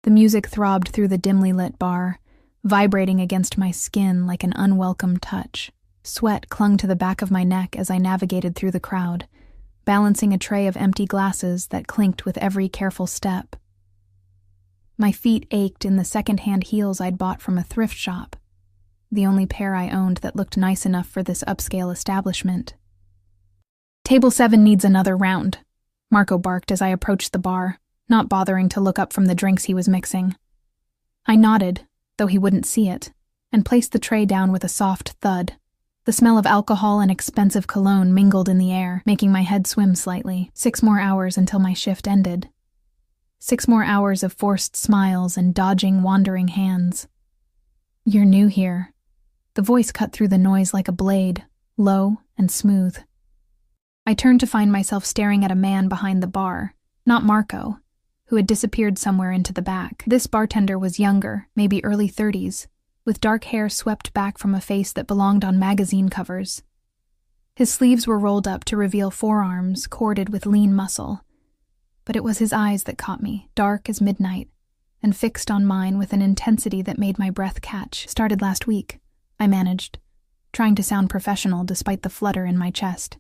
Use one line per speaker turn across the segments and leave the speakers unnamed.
The music throbbed through the dimly lit bar, vibrating against my skin like an unwelcome touch. Sweat clung to the back of my neck as I navigated through the crowd, balancing a tray of empty glasses that clinked with every careful step. My feet ached in the second-hand heels I'd bought from a thrift shop, the only pair I owned that looked nice enough for this upscale establishment. "Table 7 needs another round," Marco barked as I approached the bar, not bothering to look up from the drinks he was mixing. I nodded, though he wouldn't see it, and placed the tray down with a soft thud. The smell of alcohol and expensive cologne mingled in the air, making my head swim slightly. 6 more hours until my shift ended. 6 more hours of forced smiles and dodging, wandering hands. "You're new here." The voice cut through the noise like a blade, low and smooth. I turned to find myself staring at a man behind the bar, not Marco, who had disappeared somewhere into the back. This bartender was younger, maybe early 30s, with dark hair swept back from a face that belonged on magazine covers. His sleeves were rolled up to reveal forearms corded with lean muscle. But it was his eyes that caught me, dark as midnight, and fixed on mine with an intensity that made my breath catch. "Started last week," I managed, trying to sound professional despite the flutter in my chest.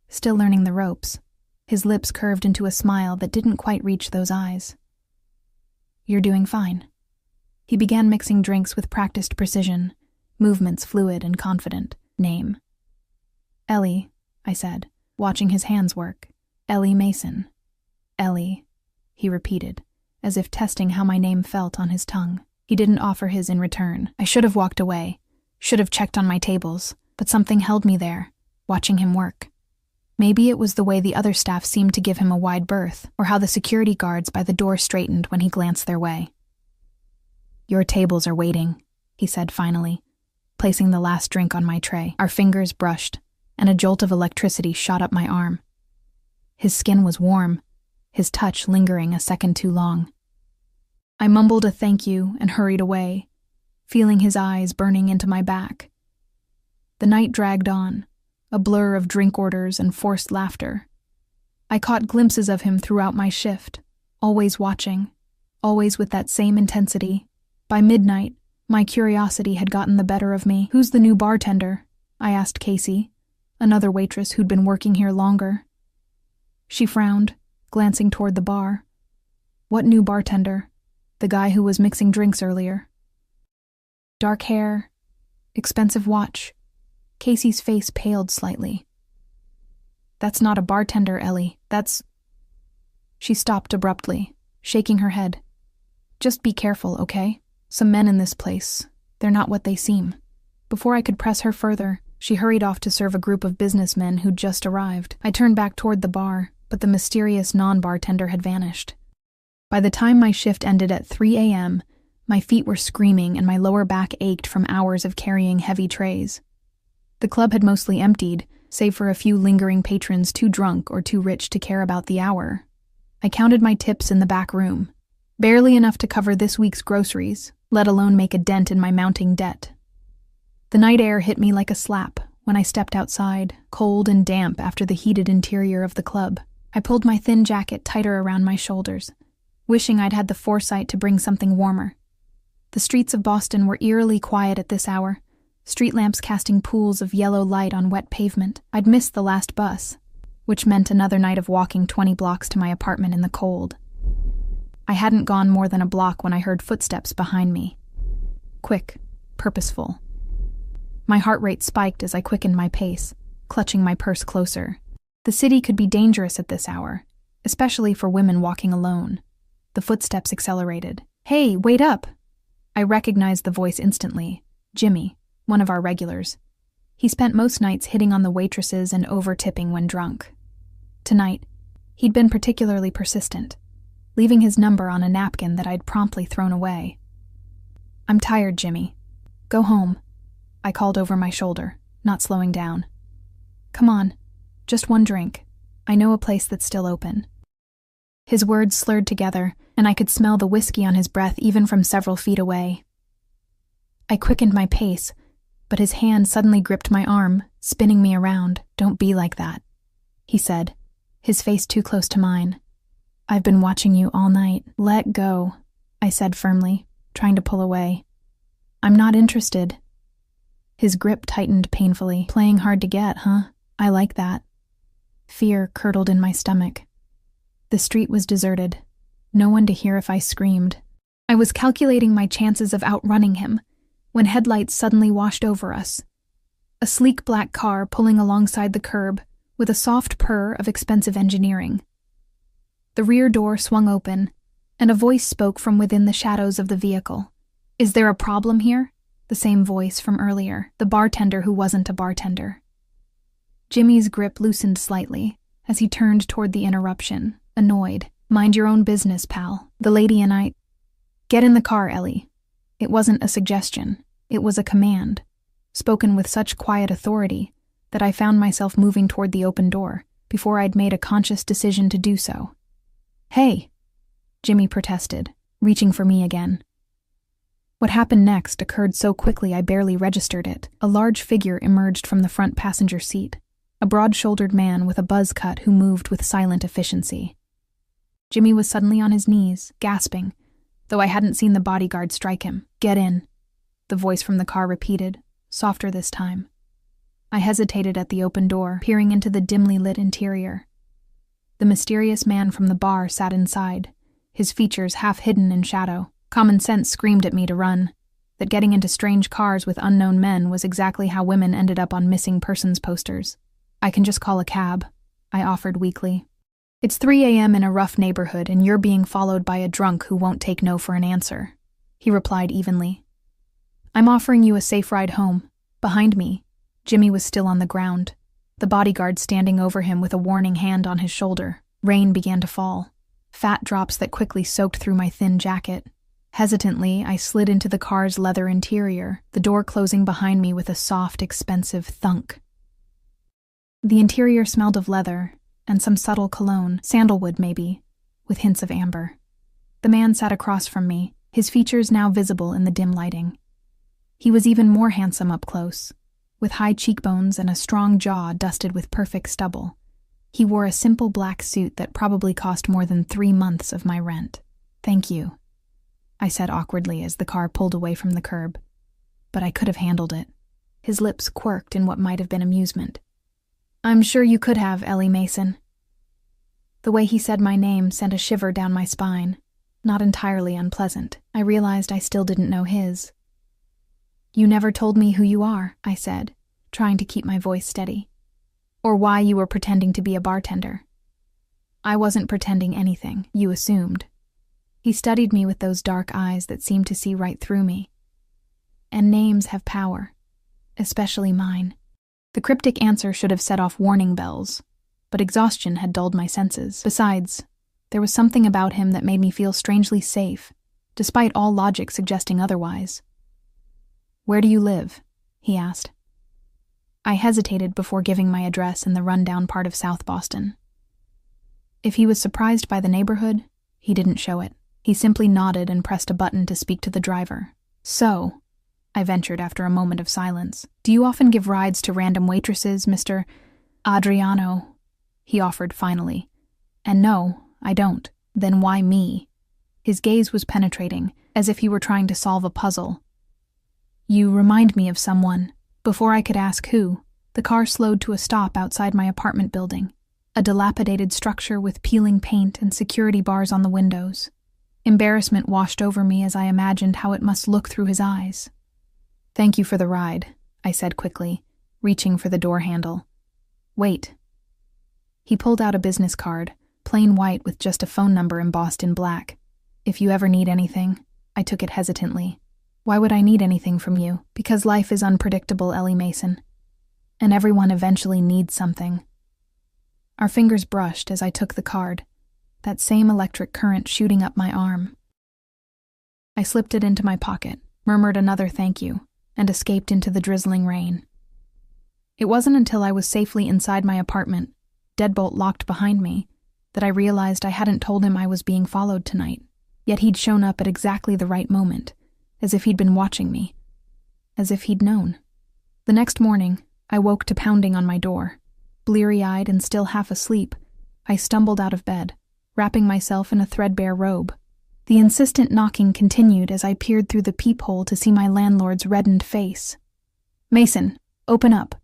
Still learning the ropes. His lips curved into a smile that didn't quite reach those eyes. "You're doing fine." He began mixing drinks with practiced precision, movements fluid and confident. "Name?" "Ellie," I said, watching his hands work. "Ellie Mason." "Ellie," he repeated, as if testing how my name felt on his tongue. He didn't offer his in return. I should have walked away, should have checked on my tables, but something held me there, watching him work. Maybe it was the way the other staff seemed to give him a wide berth, or how the security guards by the door straightened when he glanced their way. "Your tables are waiting," he said finally, placing the last drink on my tray. Our fingers brushed, and a jolt of electricity shot up my arm. His skin was warm, his touch lingering a second too long. I mumbled a thank you and hurried away, feeling his eyes burning into my back. The night dragged on, a blur of drink orders and forced laughter. I caught glimpses of him throughout my shift, always watching, always with that same intensity. By midnight, my curiosity had gotten the better of me. "Who's the new bartender?" I asked Casey, another waitress who'd been working here longer. She frowned, glancing toward the bar. "What new bartender?" "The guy who was mixing drinks earlier." Dark hair, expensive watch. Casey's face paled slightly. "That's not a bartender, Ellie. That's—" She stopped abruptly, shaking her head. "Just be careful, okay? Some men in this place. They're not what they seem." Before I could press her further, she hurried off to serve a group of businessmen who'd just arrived. I turned back toward the bar, but the mysterious non-bartender had vanished. By the time my shift ended at 3 a.m., my feet were screaming and my lower back ached from hours of carrying heavy trays. The club had mostly emptied, save for a few lingering patrons too drunk or too rich to care about the hour. I counted my tips in the back room, barely enough to cover this week's groceries, let alone make a dent in my mounting debt. The night air hit me like a slap when I stepped outside, cold and damp after the heated interior of the club. I pulled my thin jacket tighter around my shoulders, wishing I'd had the foresight to bring something warmer. The streets of Boston were eerily quiet at this hour, street lamps casting pools of yellow light on wet pavement. I'd missed the last bus, which meant another night of walking 20 blocks to my apartment in the cold. I hadn't gone more than a block when I heard footsteps behind me. Quick, purposeful. My heart rate spiked as I quickened my pace, clutching my purse closer. The city could be dangerous at this hour, especially for women walking alone. The footsteps accelerated. "Hey, wait up!" I recognized the voice instantly. Jimmy, one of our regulars. He spent most nights hitting on the waitresses and over-tipping when drunk. Tonight, he'd been particularly persistent, leaving his number on a napkin that I'd promptly thrown away. "I'm tired, Jimmy. Go home," I called over my shoulder, not slowing down. "Come on, just one drink. I know a place that's still open." His words slurred together, and I could smell the whiskey on his breath even from several feet away. I quickened my pace, but his hand suddenly gripped my arm, spinning me around. "Don't be like that," he said, his face too close to mine. "I've been watching you all night. Let go." I said firmly, trying to pull away. I'm not interested. His grip tightened painfully. Playing hard to get, huh? I like that. Fear curdled in my stomach. The street was deserted. No one to hear if I screamed. I was calculating my chances of outrunning him when headlights suddenly washed over us. A sleek black car pulling alongside the curb with a soft purr of expensive engineering. The rear door swung open, and a voice spoke from within the shadows of the vehicle. Is there a problem here? The same voice from earlier, the bartender who wasn't a bartender. Jimmy's grip loosened slightly as he turned toward the interruption, annoyed. Mind your own business, pal. The lady and I... Get in the car, Ellie. It wasn't a suggestion. It was a command, spoken with such quiet authority that I found myself moving toward the open door before I'd made a conscious decision to do so. Hey, Jimmy protested, reaching for me again. What happened next occurred so quickly I barely registered it. A large figure emerged from the front passenger seat, a broad-shouldered man with a buzz cut who moved with silent efficiency. Jimmy was suddenly on his knees, gasping, though I hadn't seen the bodyguard strike him. Get in, the voice from the car repeated, softer this time. I hesitated at the open door, peering into the dimly lit interior. The mysterious man from the bar sat inside, his features half hidden in shadow. Common sense screamed at me to run, that getting into strange cars with unknown men was exactly how women ended up on missing persons posters. I can just call a cab, I offered weakly. It's 3 a.m. in a rough neighborhood and you're being followed by a drunk who won't take no for an answer, he replied evenly. I'm offering you a safe ride home. Behind me, Jimmy was still on the ground, the bodyguard standing over him with a warning hand on his shoulder. Rain began to fall, fat drops that quickly soaked through my thin jacket. Hesitantly, I slid into the car's leather interior, the door closing behind me with a soft, expensive thunk. The interior smelled of leather and some subtle cologne, sandalwood maybe, with hints of amber. The man sat across from me, his features now visible in the dim lighting. He was even more handsome up close, with high cheekbones and a strong jaw dusted with perfect stubble. He wore a simple black suit that probably cost more than 3 months of my rent. Thank you, I said awkwardly as the car pulled away from the curb. But I could have handled it. His lips quirked in what might have been amusement. I'm sure you could have, Ellie Mason. The way he said my name sent a shiver down my spine. Not entirely unpleasant. I realized I still didn't know his. You never told me who you are, I said, trying to keep my voice steady. Or why you were pretending to be a bartender. I wasn't pretending anything, you assumed. He studied me with those dark eyes that seemed to see right through me. And names have power, especially mine. The cryptic answer should have set off warning bells, but exhaustion had dulled my senses. Besides, there was something about him that made me feel strangely safe, despite all logic suggesting otherwise. Where do you live? He asked. I hesitated before giving my address in the rundown part of South Boston. If he was surprised by the neighborhood, he didn't show it. He simply nodded and pressed a button to speak to the driver. So, I ventured after a moment of silence, do you often give rides to random waitresses, Mr. Adriano? He offered finally. And no, I don't. Then why me? His gaze was penetrating, as if he were trying to solve a puzzle. You remind me of someone. Before I could ask who, the car slowed to a stop outside my apartment building, a dilapidated structure with peeling paint and security bars on the windows. Embarrassment washed over me as I imagined how it must look through his eyes. Thank you for the ride, I said quickly, reaching for the door handle. Wait. He pulled out a business card, plain white with just a phone number embossed in black. If you ever need anything, I took it hesitantly. Why would I need anything from you? Because life is unpredictable, Ellie Mason. And everyone eventually needs something. Our fingers brushed as I took the card, that same electric current shooting up my arm. I slipped it into my pocket, murmured another thank you, and escaped into the drizzling rain. It wasn't until I was safely inside my apartment, deadbolt locked behind me, that I realized I hadn't told him I was being followed tonight. Yet he'd shown up at exactly the right moment, as if he'd been watching me, as if he'd known. The next morning, I woke to pounding on my door. Bleary-eyed and still half asleep, I stumbled out of bed, wrapping myself in a threadbare robe. The insistent knocking continued as I peered through the peephole to see my landlord's reddened face. "Mason, open up."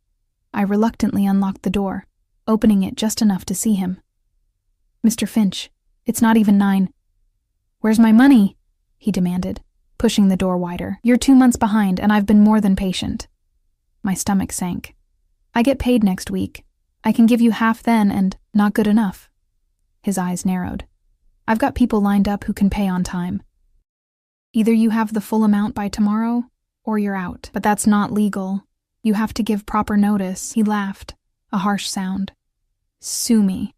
I reluctantly unlocked the door, opening it just enough to see him. "Mr. Finch, it's not even 9. "Where's my money?" he demanded, pushing the door wider. "You're 2 months behind, and I've been more than patient." My stomach sank. "I get paid next week. I can give you half then, and not good enough." His eyes narrowed. "I've got people lined up who can pay on time. Either you have the full amount by tomorrow, or you're out. But that's not legal. You have to give proper notice." He laughed, a harsh sound. "Sue me."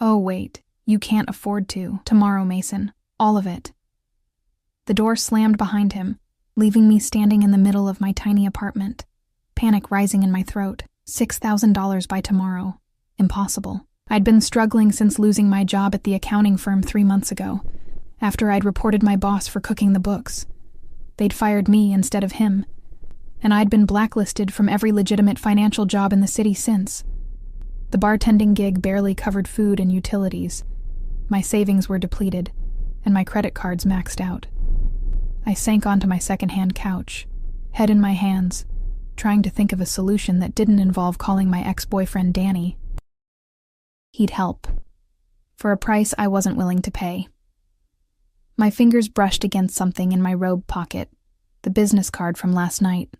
"Oh, wait. You can't afford to. Tomorrow, Mason. All of it." The door slammed behind him, leaving me standing in the middle of my tiny apartment, panic rising in my throat. $6,000 by tomorrow. Impossible. I'd been struggling since losing my job at the accounting firm 3 months ago, after I'd reported my boss for cooking the books. They'd fired me instead of him, and I'd been blacklisted from every legitimate financial job in the city since. The bartending gig barely covered food and utilities. My savings were depleted, and my credit cards maxed out. I sank onto my second-hand couch, head in my hands, trying to think of a solution that didn't involve calling my ex-boyfriend Danny. He'd help, for a price I wasn't willing to pay. My fingers brushed against something in my robe pocket, the business card from last night.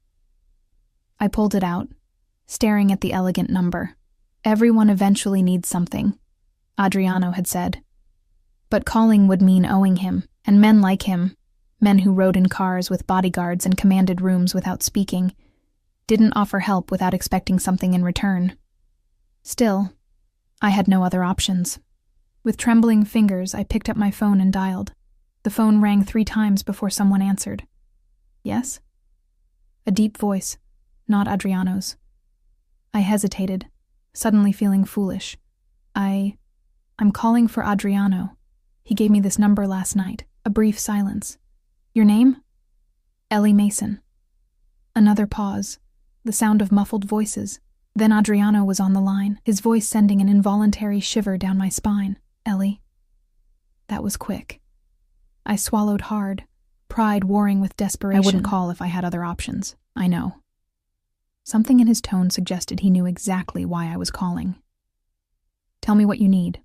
I pulled it out, staring at the elegant number. "Everyone eventually needs something," Adriano had said. But calling would mean owing him, and men like him, men who rode in cars with bodyguards and commanded rooms without speaking, didn't offer help without expecting something in return. Still, I had no other options. With trembling fingers, I picked up my phone and dialed. The phone rang 3 times before someone answered. "Yes?" A deep voice, not Adriano's. I hesitated, suddenly feeling foolish. I'm calling for Adriano. He gave me this number last night." A brief silence. "Your name?" "Ellie Mason." Another pause, the sound of muffled voices. Then Adriano was on the line, his voice sending an involuntary shiver down my spine. "Ellie." That was quick. I swallowed hard, pride warring with desperation. I wouldn't call if I had other options, I know. Something in his tone suggested he knew exactly why I was calling. "Tell me what you need."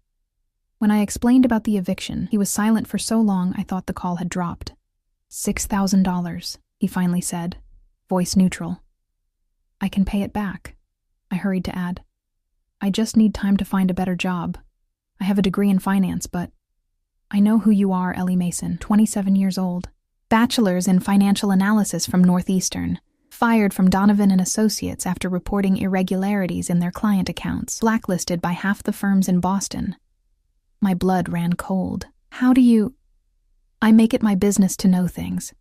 When I explained about the eviction, he was silent for so long I thought the call had dropped. $6,000, he finally said, voice neutral. "I can pay it back," I hurried to add. "I just need time to find a better job. I have a degree in finance, but I know who you are, Ellie Mason, 27 years old, bachelor's in financial analysis from Northeastern, fired from Donovan and Associates after reporting irregularities in their client accounts, blacklisted by half the firms in Boston." My blood ran cold. "How do you—" "I make it my business to know things,"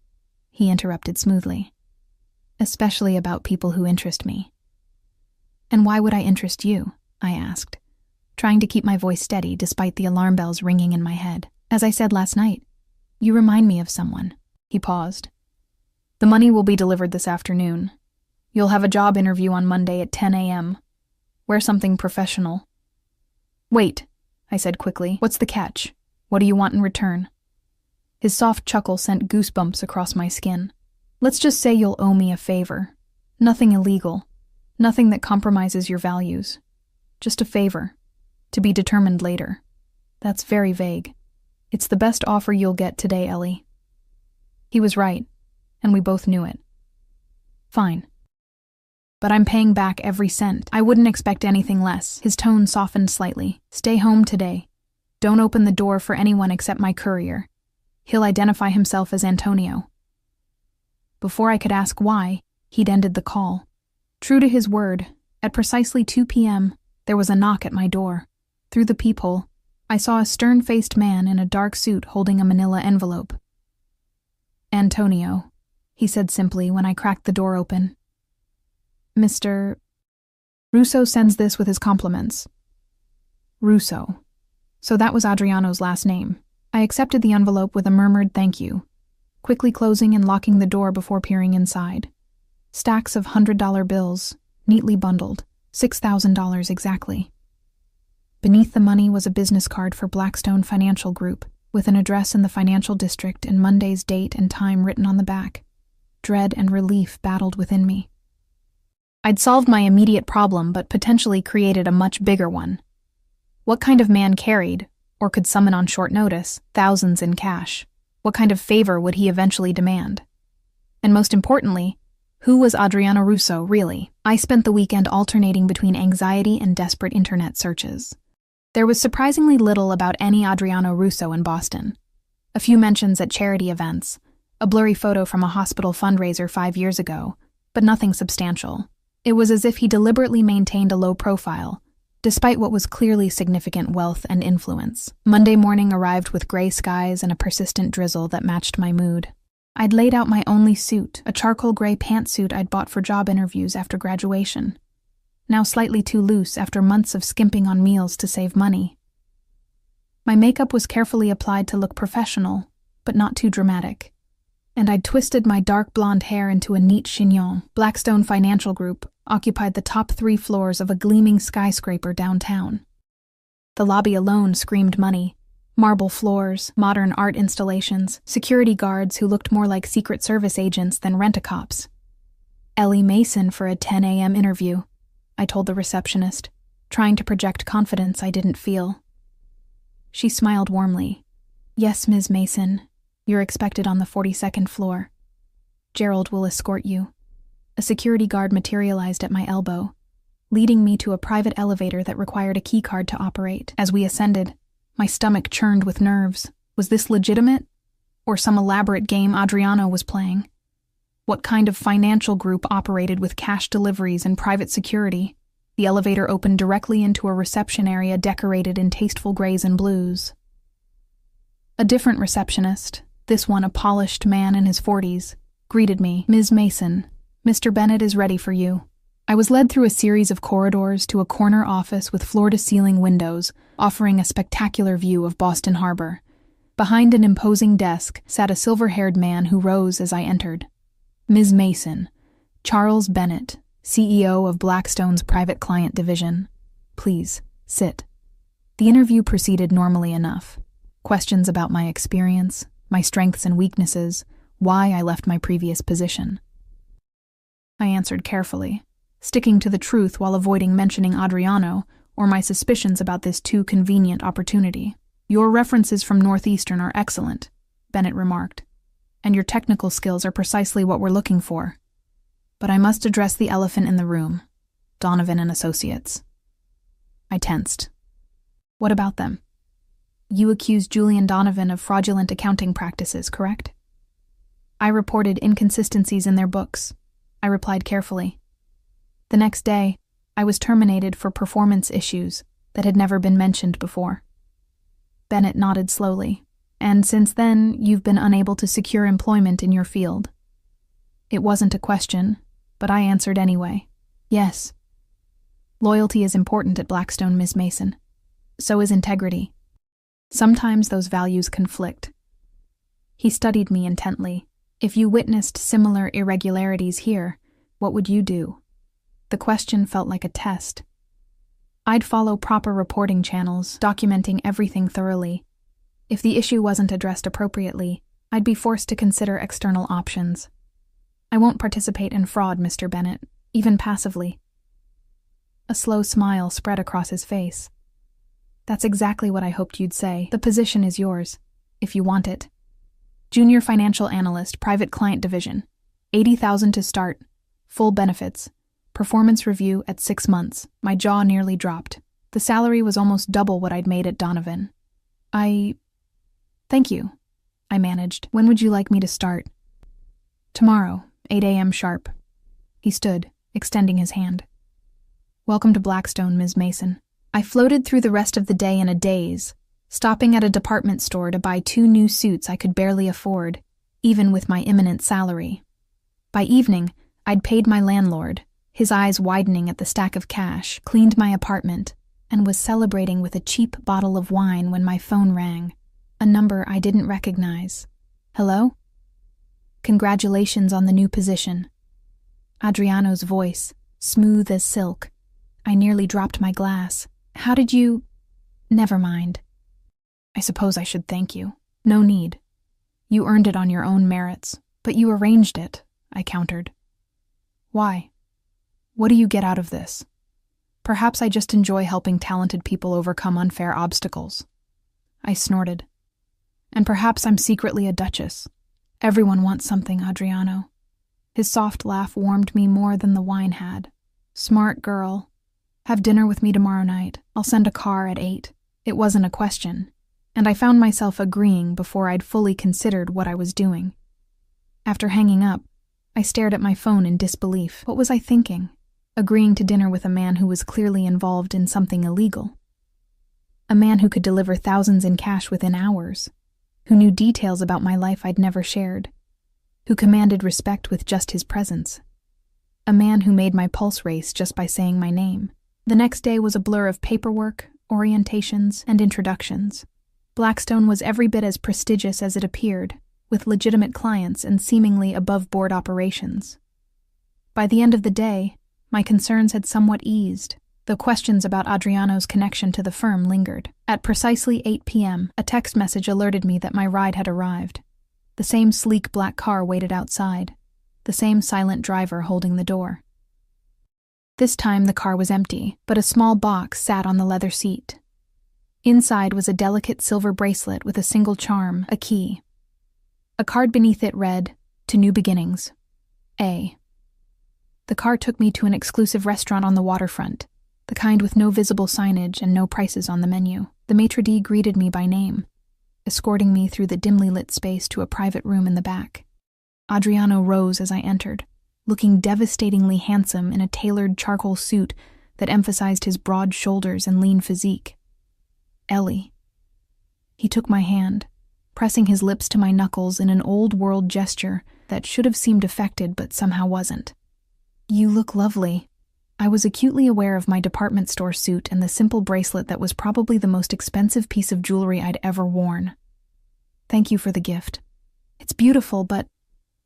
he interrupted smoothly. "Especially about people who interest me." "And why would I interest you?" I asked, trying to keep my voice steady despite the alarm bells ringing in my head. "As I said last night, you remind me of someone." He paused. "The money will be delivered this afternoon. You'll have a job interview on Monday at 10 a.m. Wear something professional." "Wait," I said quickly. "What's the catch? What do you want in return?" His soft chuckle sent goosebumps across my skin. "Let's just say you'll owe me a favor. Nothing illegal. Nothing that compromises your values. Just a favor. To be determined later. That's very vague. It's the best offer you'll get today, Ellie." He was right, and we both knew it. "Fine. But I'm paying back every cent. I wouldn't expect anything less." His tone softened slightly. "Stay home today. Don't open the door for anyone except my courier. He'll identify himself as Antonio." Before I could ask why, he'd ended the call. True to his word, at precisely 2 p.m., there was a knock at my door. Through the peephole, I saw a stern-faced man in a dark suit holding a manila envelope. "Antonio," he said simply when I cracked the door open. "Mr. Russo sends this with his compliments." Russo. So that was Adriano's last name. I accepted the envelope with a murmured thank you, quickly closing and locking the door before peering inside. Stacks of $100 bills, neatly bundled, $6,000 exactly. Beneath the money was a business card for Blackstone Financial Group, with an address in the financial district and Monday's date and time written on the back. Dread and relief battled within me. I'd solved my immediate problem, but potentially created a much bigger one. What kind of man carried, or could summon on short notice, thousands in cash? What kind of favor would he eventually demand? And most importantly, who was Adriano Russo, really? I spent the weekend alternating between anxiety and desperate internet searches. There was surprisingly little about any Adriano Russo in Boston. A few mentions at charity events, a blurry photo from a hospital fundraiser 5 years ago, but nothing substantial. It was as if he deliberately maintained a low profile, despite what was clearly significant wealth and influence. Monday morning arrived with gray skies and a persistent drizzle that matched my mood. I'd laid out my only suit, a charcoal gray pantsuit I'd bought for job interviews after graduation, now slightly too loose after months of skimping on meals to save money. My makeup was carefully applied to look professional, but not too dramatic, and I'd twisted my dark blonde hair into a neat chignon. Blackstone Financial Group occupied the top 3 floors of a gleaming skyscraper downtown. The lobby alone screamed money. Marble floors, modern art installations, security guards who looked more like Secret Service agents than rent-a-cops. Ellie Mason for a 10 a.m. interview, I told the receptionist, trying to project confidence I didn't feel. She smiled warmly. Yes, Ms. Mason, you're expected on the 42nd floor. Gerald will escort you. A security guard materialized at my elbow, leading me to a private elevator that required a keycard to operate. As we ascended, my stomach churned with nerves. Was this legitimate? Or some elaborate game Adriano was playing? What kind of financial group operated with cash deliveries and private security? The elevator opened directly into a reception area decorated in tasteful grays and blues. A different receptionist, this one a polished man in his 40s, greeted me. Ms. Mason, Mr. Bennett is ready for you. I was led through a series of corridors to a corner office with floor-to-ceiling windows, offering a spectacular view of Boston Harbor. Behind an imposing desk sat a silver-haired man who rose as I entered. Ms. Mason, Charles Bennett, CEO of Blackstone's private client division. Please, sit. The interview proceeded normally enough. Questions about my experience, my strengths and weaknesses, why I left my previous position. I answered carefully, sticking to the truth while avoiding mentioning Adriano or my suspicions about this too convenient opportunity. Your references from Northeastern are excellent, Bennett remarked, and your technical skills are precisely what we're looking for. But I must address the elephant in the room, Donovan and Associates. I tensed. What about them? You accused Julian Donovan of fraudulent accounting practices, correct? I reported inconsistencies in their books. I replied carefully. The next day, I was terminated for performance issues that had never been mentioned before. Bennett nodded slowly. And since then, you've been unable to secure employment in your field. It wasn't a question, but I answered anyway. Yes. Loyalty is important at Blackstone, Ms. Mason. So is integrity. Sometimes those values conflict. He studied me intently. If you witnessed similar irregularities here, what would you do? The question felt like a test. I'd follow proper reporting channels, documenting everything thoroughly. If the issue wasn't addressed appropriately, I'd be forced to consider external options. I won't participate in fraud, Mr. Bennett, even passively. A slow smile spread across his face. That's exactly what I hoped you'd say. The position is yours, if you want it. Junior Financial Analyst, Private Client Division. $80,000 to start. Full benefits. Performance review at 6 months. My jaw nearly dropped. The salary was almost double what I'd made at Donovan. Thank you, I managed. When would you like me to start? Tomorrow, 8 a.m. sharp. He stood, extending his hand. Welcome to Blackstone, Ms. Mason. I floated through the rest of the day in a daze, stopping at a department store to buy 2 new suits I could barely afford, even with my imminent salary. By evening, I'd paid my landlord, his eyes widening at the stack of cash, cleaned my apartment, and was celebrating with a cheap bottle of wine when my phone rang, a number I didn't recognize. Hello? Congratulations on the new position. Adriano's voice, smooth as silk. I nearly dropped my glass. How did you... Never mind. I suppose I should thank you. No need. You earned it on your own merits, but you arranged it, I countered. Why? What do you get out of this? Perhaps I just enjoy helping talented people overcome unfair obstacles. I snorted. And perhaps I'm secretly a duchess. Everyone wants something, Adriano. His soft laugh warmed me more than the wine had. Smart girl. Have dinner with me tomorrow night. I'll send a car at 8. It wasn't a question, and I found myself agreeing before I'd fully considered what I was doing. After hanging up, I stared at my phone in disbelief. What was I thinking? Agreeing to dinner with a man who was clearly involved in something illegal. A man who could deliver thousands in cash within hours, who knew details about my life I'd never shared, who commanded respect with just his presence. A man who made my pulse race just by saying my name. The next day was a blur of paperwork, orientations, and introductions. Blackstone was every bit as prestigious as it appeared, with legitimate clients and seemingly above-board operations. By the end of the day, my concerns had somewhat eased, though questions about Adriano's connection to the firm lingered. At precisely 8 p.m., a text message alerted me that my ride had arrived. The same sleek black car waited outside, the same silent driver holding the door. This time the car was empty, but a small box sat on the leather seat. Inside was a delicate silver bracelet with a single charm, a key. A card beneath it read, "To New Beginnings. A." The car took me to an exclusive restaurant on the waterfront, the kind with no visible signage and no prices on the menu. The maitre d' greeted me by name, escorting me through the dimly lit space to a private room in the back. Adriano rose as I entered, looking devastatingly handsome in a tailored charcoal suit that emphasized his broad shoulders and lean physique. Ellie. He took my hand, pressing his lips to my knuckles in an old-world gesture that should have seemed affected but somehow wasn't. "You look lovely." I was acutely aware of my department store suit and the simple bracelet that was probably the most expensive piece of jewelry I'd ever worn. "Thank you for the gift. It's beautiful, but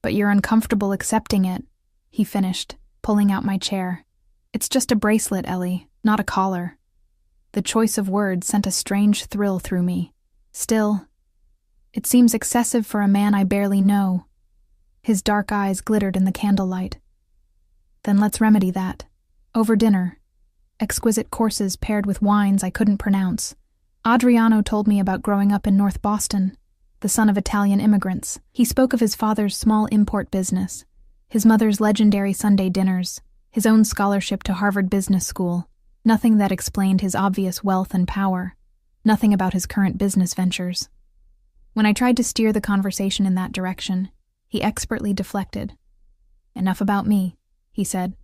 you're uncomfortable accepting it," he finished, pulling out my chair. "It's just a bracelet, Ellie, not a collar." The choice of words sent a strange thrill through me. Still, it seems excessive for a man I barely know. His dark eyes glittered in the candlelight. "Then let's remedy that. Over dinner. Exquisite courses paired with wines I couldn't pronounce. Adriano told me about growing up in North Boston, the son of Italian immigrants. He spoke of his father's small import business, his mother's legendary Sunday dinners, his own scholarship to Harvard Business School. Nothing that explained his obvious wealth and power. Nothing about his current business ventures. When I tried to steer the conversation in that direction, he expertly deflected. "Enough about me," he said,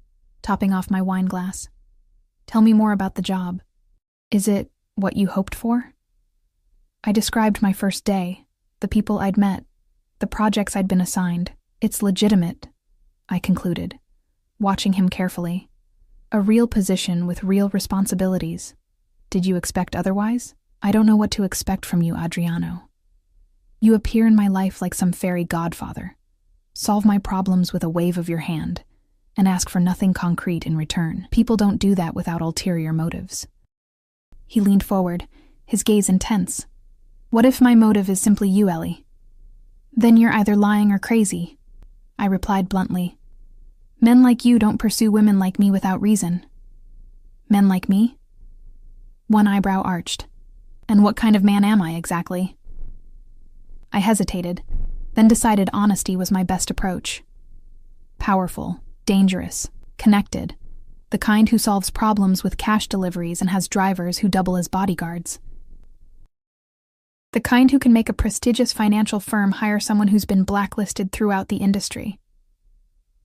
topping off my wine glass. "Tell me more about the job. Is it what you hoped for?" I described my first day, the people I'd met, the projects I'd been assigned. "It's legitimate," I concluded, watching him carefully. "A real position with real responsibilities. Did you expect otherwise? I don't know what to expect from you, Adriano. You appear in my life like some fairy godfather. Solve my problems with a wave of your hand, and ask for nothing concrete in return. People don't do that without ulterior motives." He leaned forward, his gaze intense. "What if my motive is simply you, Ellie?" "Then you're either lying or crazy," I replied bluntly. "Men like you don't pursue women like me without reason." "Men like me?" One eyebrow arched. "And what kind of man am I, exactly?" I hesitated, then decided honesty was my best approach. Powerful, dangerous, connected, the kind who solves problems with cash deliveries and has drivers who double as bodyguards. The kind who can make a prestigious financial firm hire someone who's been blacklisted throughout the industry.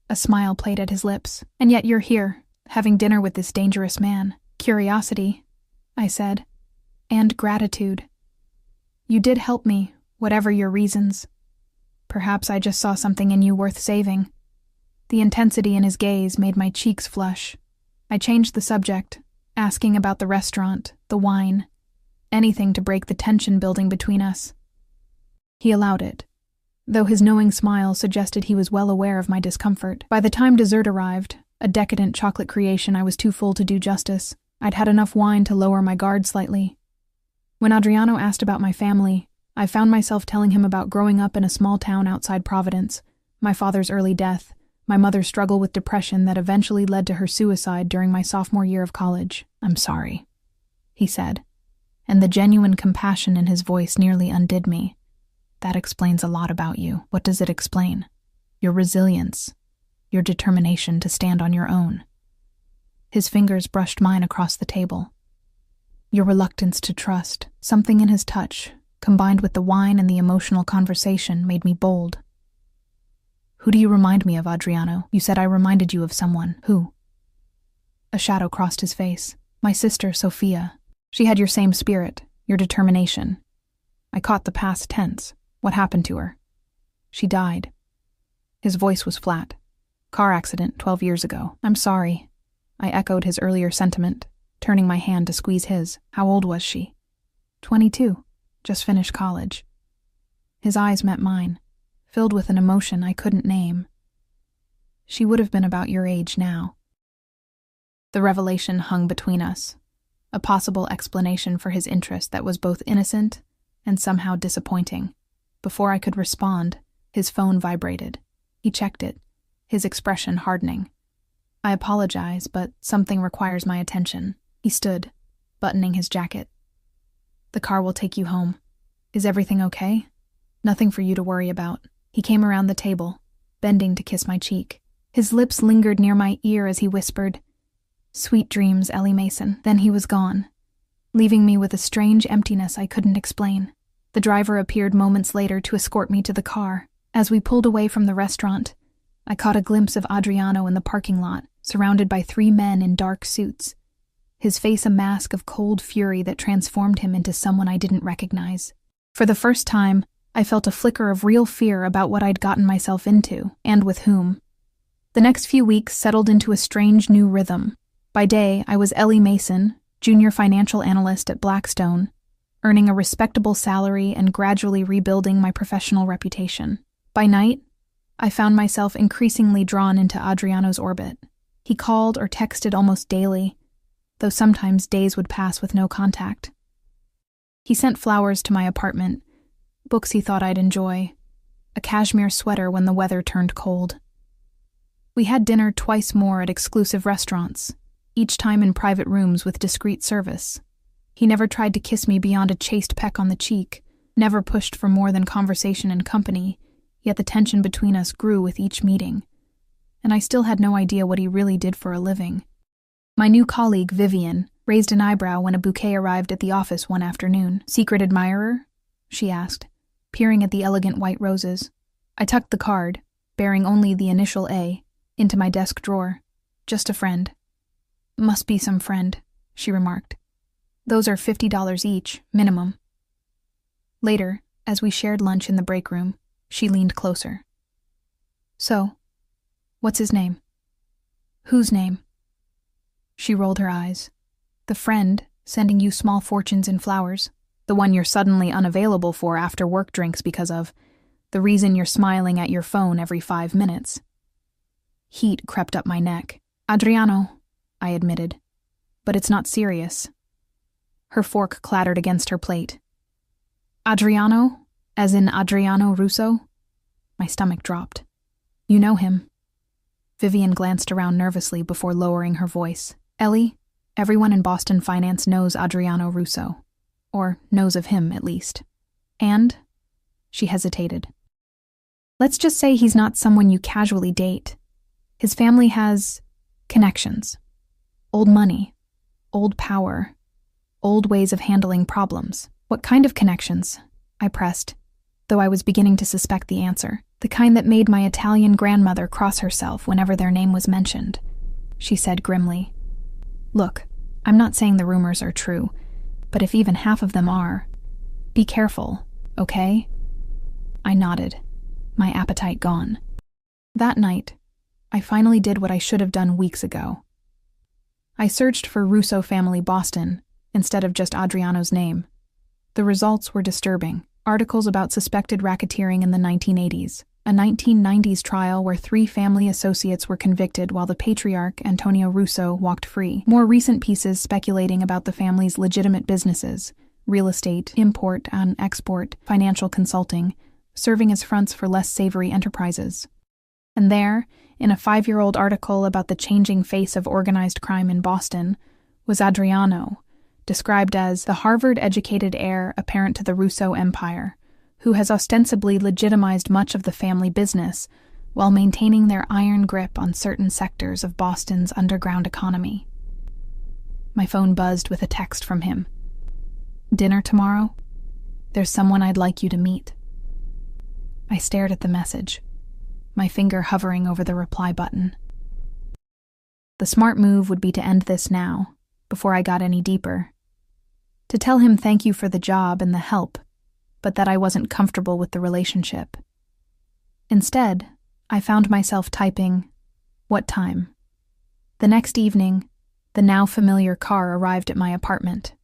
A smile played at his lips. "And yet you're here, having dinner with this dangerous man." "Curiosity," I said, "and gratitude. You did help me, whatever your reasons. Perhaps I just saw something in you worth saving." The intensity in his gaze made my cheeks flush. I changed the subject, asking about the restaurant, the wine, anything to break the tension building between us. He allowed it, though his knowing smile suggested he was well aware of my discomfort. By the time dessert arrived, a decadent chocolate creation I was too full to do justice, I'd had enough wine to lower my guard slightly. When Adriano asked about my family, I found myself telling him about growing up in a small town outside Providence, my father's early death, my mother's struggle with depression that eventually led to her suicide during my sophomore year of college. "I'm sorry," he said, and the genuine compassion in his voice nearly undid me. "That explains a lot about you." "What does it explain?" "Your resilience, your determination to stand on your own." His fingers brushed mine across the table. "Your reluctance to trust." Something in his touch, combined with the wine and the emotional conversation, made me bold. "Who do you remind me of, Adriano? You said I reminded you of someone. Who?" A shadow crossed his face. "My sister, Sophia. She had your same spirit, your determination." I caught the past tense. "What happened to her?" "She died." His voice was flat. "Car accident 12 years ago." "I'm sorry." I echoed his earlier sentiment, turning my hand to squeeze his. "How old was she?" 22. Just finished college." His eyes met mine, filled with an emotion I couldn't name. "She would have been about your age now." The revelation hung between us, a possible explanation for his interest that was both innocent and somehow disappointing. Before I could respond, his phone vibrated. He checked it, his expression hardening. "I apologize, but something requires my attention." He stood, buttoning his jacket. "The car will take you home. Is everything okay? Nothing for you to worry about." He came around the table, bending to kiss my cheek. His lips lingered near my ear as he whispered, "Sweet dreams, Ellie Mason." Then he was gone, leaving me with a strange emptiness I couldn't explain. The driver appeared moments later to escort me to the car. As we pulled away from the restaurant, I caught a glimpse of Adriano in the parking lot, surrounded by 3 men in dark suits, his face a mask of cold fury that transformed him into someone I didn't recognize. For the first time, I felt a flicker of real fear about what I'd gotten myself into, and with whom. The next few weeks settled into a strange new rhythm. By day, I was Ellie Mason, junior financial analyst at Blackstone, earning a respectable salary and gradually rebuilding my professional reputation. By night, I found myself increasingly drawn into Adriano's orbit. He called or texted almost daily, though sometimes days would pass with no contact. He sent flowers to my apartment, books he thought I'd enjoy, a cashmere sweater when the weather turned cold. We had dinner twice more at exclusive restaurants, each time in private rooms with discreet service. He never tried to kiss me beyond a chaste peck on the cheek, never pushed for more than conversation and company, yet the tension between us grew with each meeting. And I still had no idea what he really did for a living. My new colleague, Vivian, raised an eyebrow when a bouquet arrived at the office one afternoon. "Secret admirer?" she asked, peering at the elegant white roses. I tucked the card, bearing only the initial A, into my desk drawer. "Just a friend." "Must be some friend," she remarked. "Those are $50 each, minimum." Later, as we shared lunch in the break room, she leaned closer. "So, what's his name?" "Whose name?" She rolled her eyes. "The friend sending you small fortunes in flowers. The one you're suddenly unavailable for after work drinks because of. The reason you're smiling at your phone every 5 minutes." Heat crept up my neck. "Adriano," I admitted. "But it's not serious." Her fork clattered against her plate. "Adriano? As in Adriano Russo?" My stomach dropped. "You know him." Vivian glanced around nervously before lowering her voice. "Ellie, everyone in Boston finance knows Adriano Russo. Or knows of him, at least. And?" She hesitated. "Let's just say he's not someone you casually date. His family has connections. Old money. Old power. Old ways of handling problems." "What kind of connections?" I pressed, though I was beginning to suspect the answer. "The kind that made my Italian grandmother cross herself whenever their name was mentioned," she said grimly. "Look, I'm not saying the rumors are true, but if even half of them are, be careful, okay?" I nodded, my appetite gone. That night, I finally did what I should have done weeks ago. I searched for Russo family Boston instead of just Adriano's name. The results were disturbing. Articles about suspected racketeering in the 1980s, a 1990s trial where 3 family associates were convicted while the patriarch, Antonio Russo, walked free. More recent pieces speculating about the family's legitimate businesses, real estate, import and export, financial consulting, serving as fronts for less savory enterprises. And there, in a 5-year-old article about the changing face of organized crime in Boston, was Adriano, described as the Harvard-educated heir apparent to the Russo Empire, who has ostensibly legitimized much of the family business while maintaining their iron grip on certain sectors of Boston's underground economy. My phone buzzed with a text from him. "Dinner tomorrow? There's someone I'd like you to meet." I stared at the message, my finger hovering over the reply button. The smart move would be to end this now, before I got any deeper. To tell him thank you for the job and the help, but that I wasn't comfortable with the relationship. Instead, I found myself typing, "What time?" The next evening, the now familiar car arrived at my apartment.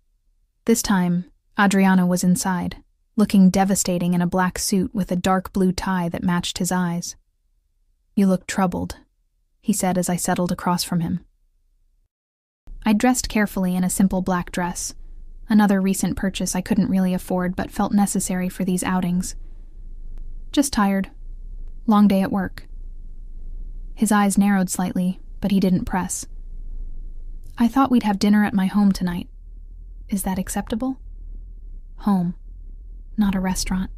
This time, Adriano was inside, looking devastating in a black suit with a dark blue tie that matched his eyes. "You look troubled," he said as I settled across from him. I dressed carefully in a simple black dress, another recent purchase I couldn't really afford but felt necessary for these outings. "Just tired. Long day at work." His eyes narrowed slightly, but he didn't press. "I thought we'd have dinner at my home tonight. Is that acceptable?" Home, not a restaurant.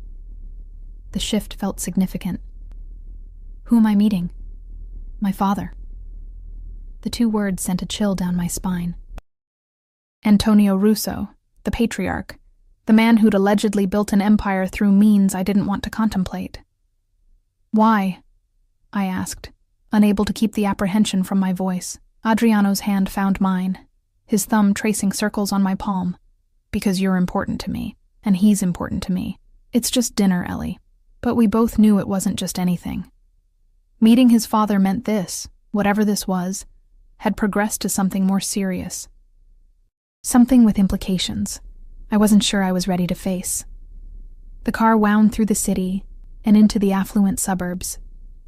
The shift felt significant. "Who am I meeting?" "My father." The 2 words sent a chill down my spine. Antonio Russo, the patriarch, the man who'd allegedly built an empire through means I didn't want to contemplate. "Why?" I asked, unable to keep the apprehension from my voice. Adriano's hand found mine, his thumb tracing circles on my palm. "Because you're important to me, and he's important to me. It's just dinner, Ellie." But we both knew it wasn't just anything. Meeting his father meant this, whatever this was, had progressed to something more serious. Something with implications I wasn't sure I was ready to face. The car wound through the city and into the affluent suburbs,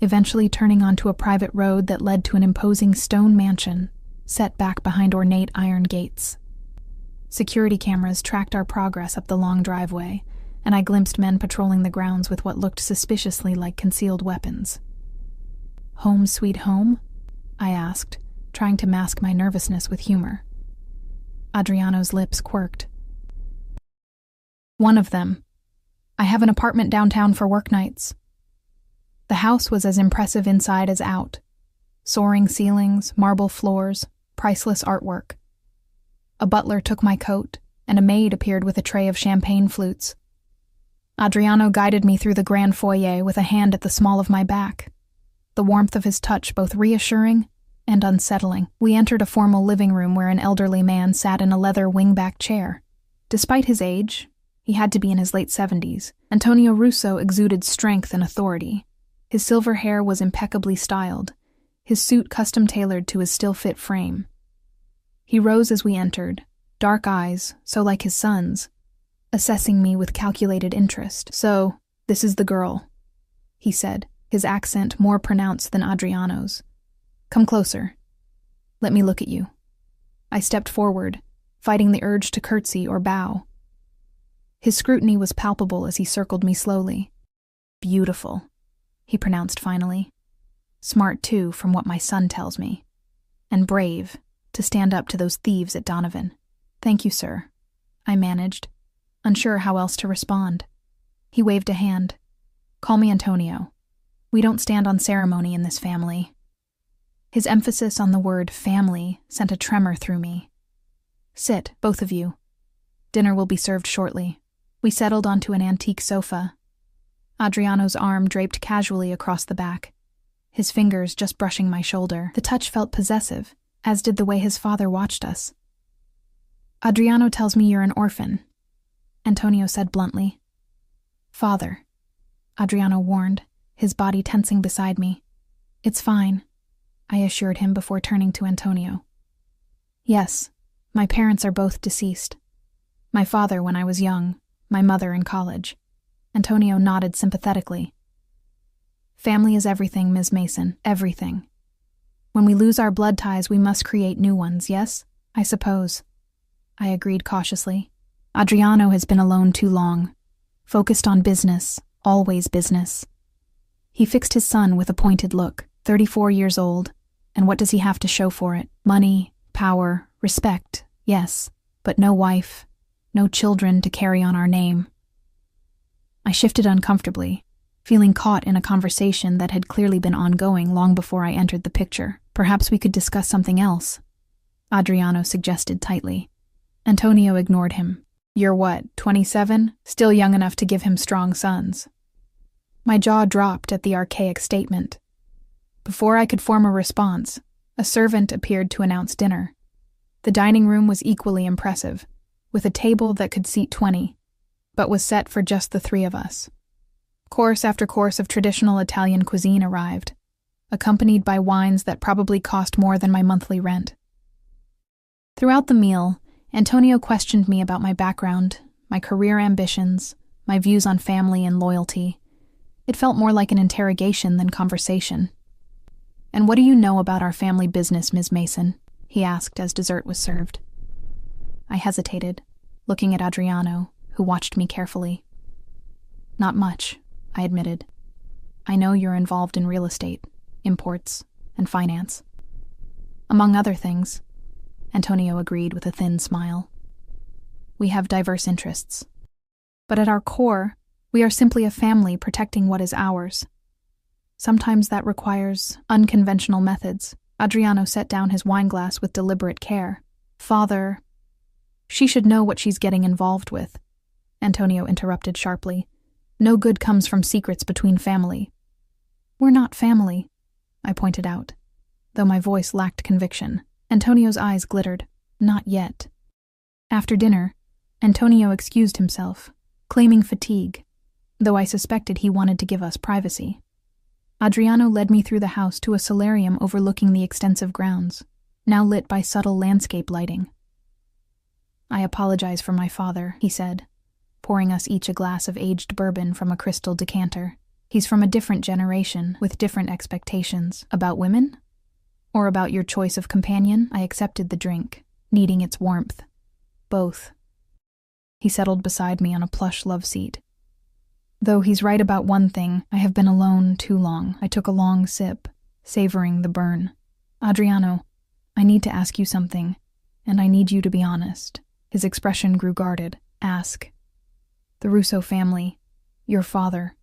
eventually turning onto a private road that led to an imposing stone mansion set back behind ornate iron gates. Security cameras tracked our progress up the long driveway, and I glimpsed men patrolling the grounds with what looked suspiciously like concealed weapons. "Home sweet home?" I asked, trying to mask my nervousness with humor. Adriano's lips quirked. "One of them. I have an apartment downtown for work nights." The house was as impressive inside as out. Soaring ceilings, marble floors, priceless artwork. A butler took my coat, and a maid appeared with a tray of champagne flutes. Adriano guided me through the grand foyer with a hand at the small of my back, the warmth of his touch both reassuring and unsettling. We entered a formal living room where an elderly man sat in a leather wingback chair. Despite his age, he had to be in his late 70s, Antonio Russo exuded strength and authority. His silver hair was impeccably styled, his suit custom-tailored to his still-fit frame. He rose as we entered, dark eyes, so like his son's, assessing me with calculated interest. "So, this is the girl," he said, his accent more pronounced than Adriano's. "Come closer. Let me look at you." I stepped forward, fighting the urge to curtsy or bow. His scrutiny was palpable as he circled me slowly. "Beautiful," he pronounced finally. "Smart, too, from what my son tells me. And brave, to stand up to those thieves at Donovan." "Thank you, sir," I managed, unsure how else to respond. He waved a hand. "Call me Antonio. We don't stand on ceremony in this family." His emphasis on the word family sent a tremor through me. "Sit, both of you. Dinner will be served shortly." We settled onto an antique sofa. Adriano's arm draped casually across the back, his fingers just brushing my shoulder. The touch felt possessive, as did the way his father watched us. "Adriano tells me you're an orphan," Antonio said bluntly. "Father," Adriano warned, his body tensing beside me. "It's fine," I assured him before turning to Antonio. "Yes, my parents are both deceased. My father when I was young, my mother in college." Antonio nodded sympathetically. "Family is everything, Ms. Mason, everything. When we lose our blood ties, we must create new ones, yes? I suppose." I agreed cautiously. Adriano has been alone too long, focused on business, always business. He fixed his son with a pointed look, 34 years old, and what does he have to show for it? Money, power, respect, yes, but no wife, no children to carry on our name. I shifted uncomfortably, feeling caught in a conversation that had clearly been ongoing long before I entered the picture. Perhaps we could discuss something else, Adriano suggested tightly. Antonio ignored him. You're what, 27? Still young enough to give him strong sons. My jaw dropped at the archaic statement. Before I could form a response, a servant appeared to announce dinner. The dining room was equally impressive, with a table that could seat 20, but was set for just the three of us. Course after course of traditional Italian cuisine arrived, accompanied by wines that probably cost more than my monthly rent. Throughout the meal, Antonio questioned me about my background, my career ambitions, my views on family and loyalty. It felt more like an interrogation than conversation. And what do you know about our family business, Ms. Mason? He asked as dessert was served. I hesitated, looking at Adriano, who watched me carefully. Not much, I admitted. I know you're involved in real estate, imports, and finance. Among other things, Antonio agreed with a thin smile. We have diverse interests. But at our core, we are simply a family protecting what is ours. Sometimes that requires unconventional methods. Adriano set down his wineglass with deliberate care. Father, she should know what she's getting involved with, Antonio interrupted sharply. No good comes from secrets between family. We're not family, I pointed out, though my voice lacked conviction. Antonio's eyes glittered. Not yet. After dinner, Antonio excused himself, claiming fatigue, though I suspected he wanted to give us privacy. Adriano led me through the house to a solarium overlooking the extensive grounds, now lit by subtle landscape lighting. I apologize for my father, he said, pouring us each a glass of aged bourbon from a crystal decanter. He's from a different generation, with different expectations. About women? Or about your choice of companion? I accepted the drink, needing its warmth. Both. He settled beside me on a plush love seat. Though he's right about one thing, I have been alone too long. I took a long sip, savoring the burn. Adriano, I need to ask you something, and I need you to be honest. His expression grew guarded. Ask. The Russo family, your father,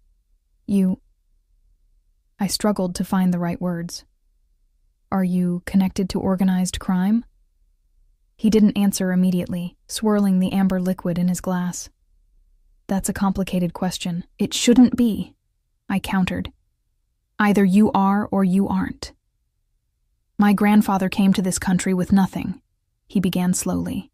you... I struggled to find the right words. Are you connected to organized crime? He didn't answer immediately, swirling the amber liquid in his glass. That's a complicated question. It shouldn't be, I countered. Either you are or you aren't. My grandfather came to this country with nothing, he began slowly.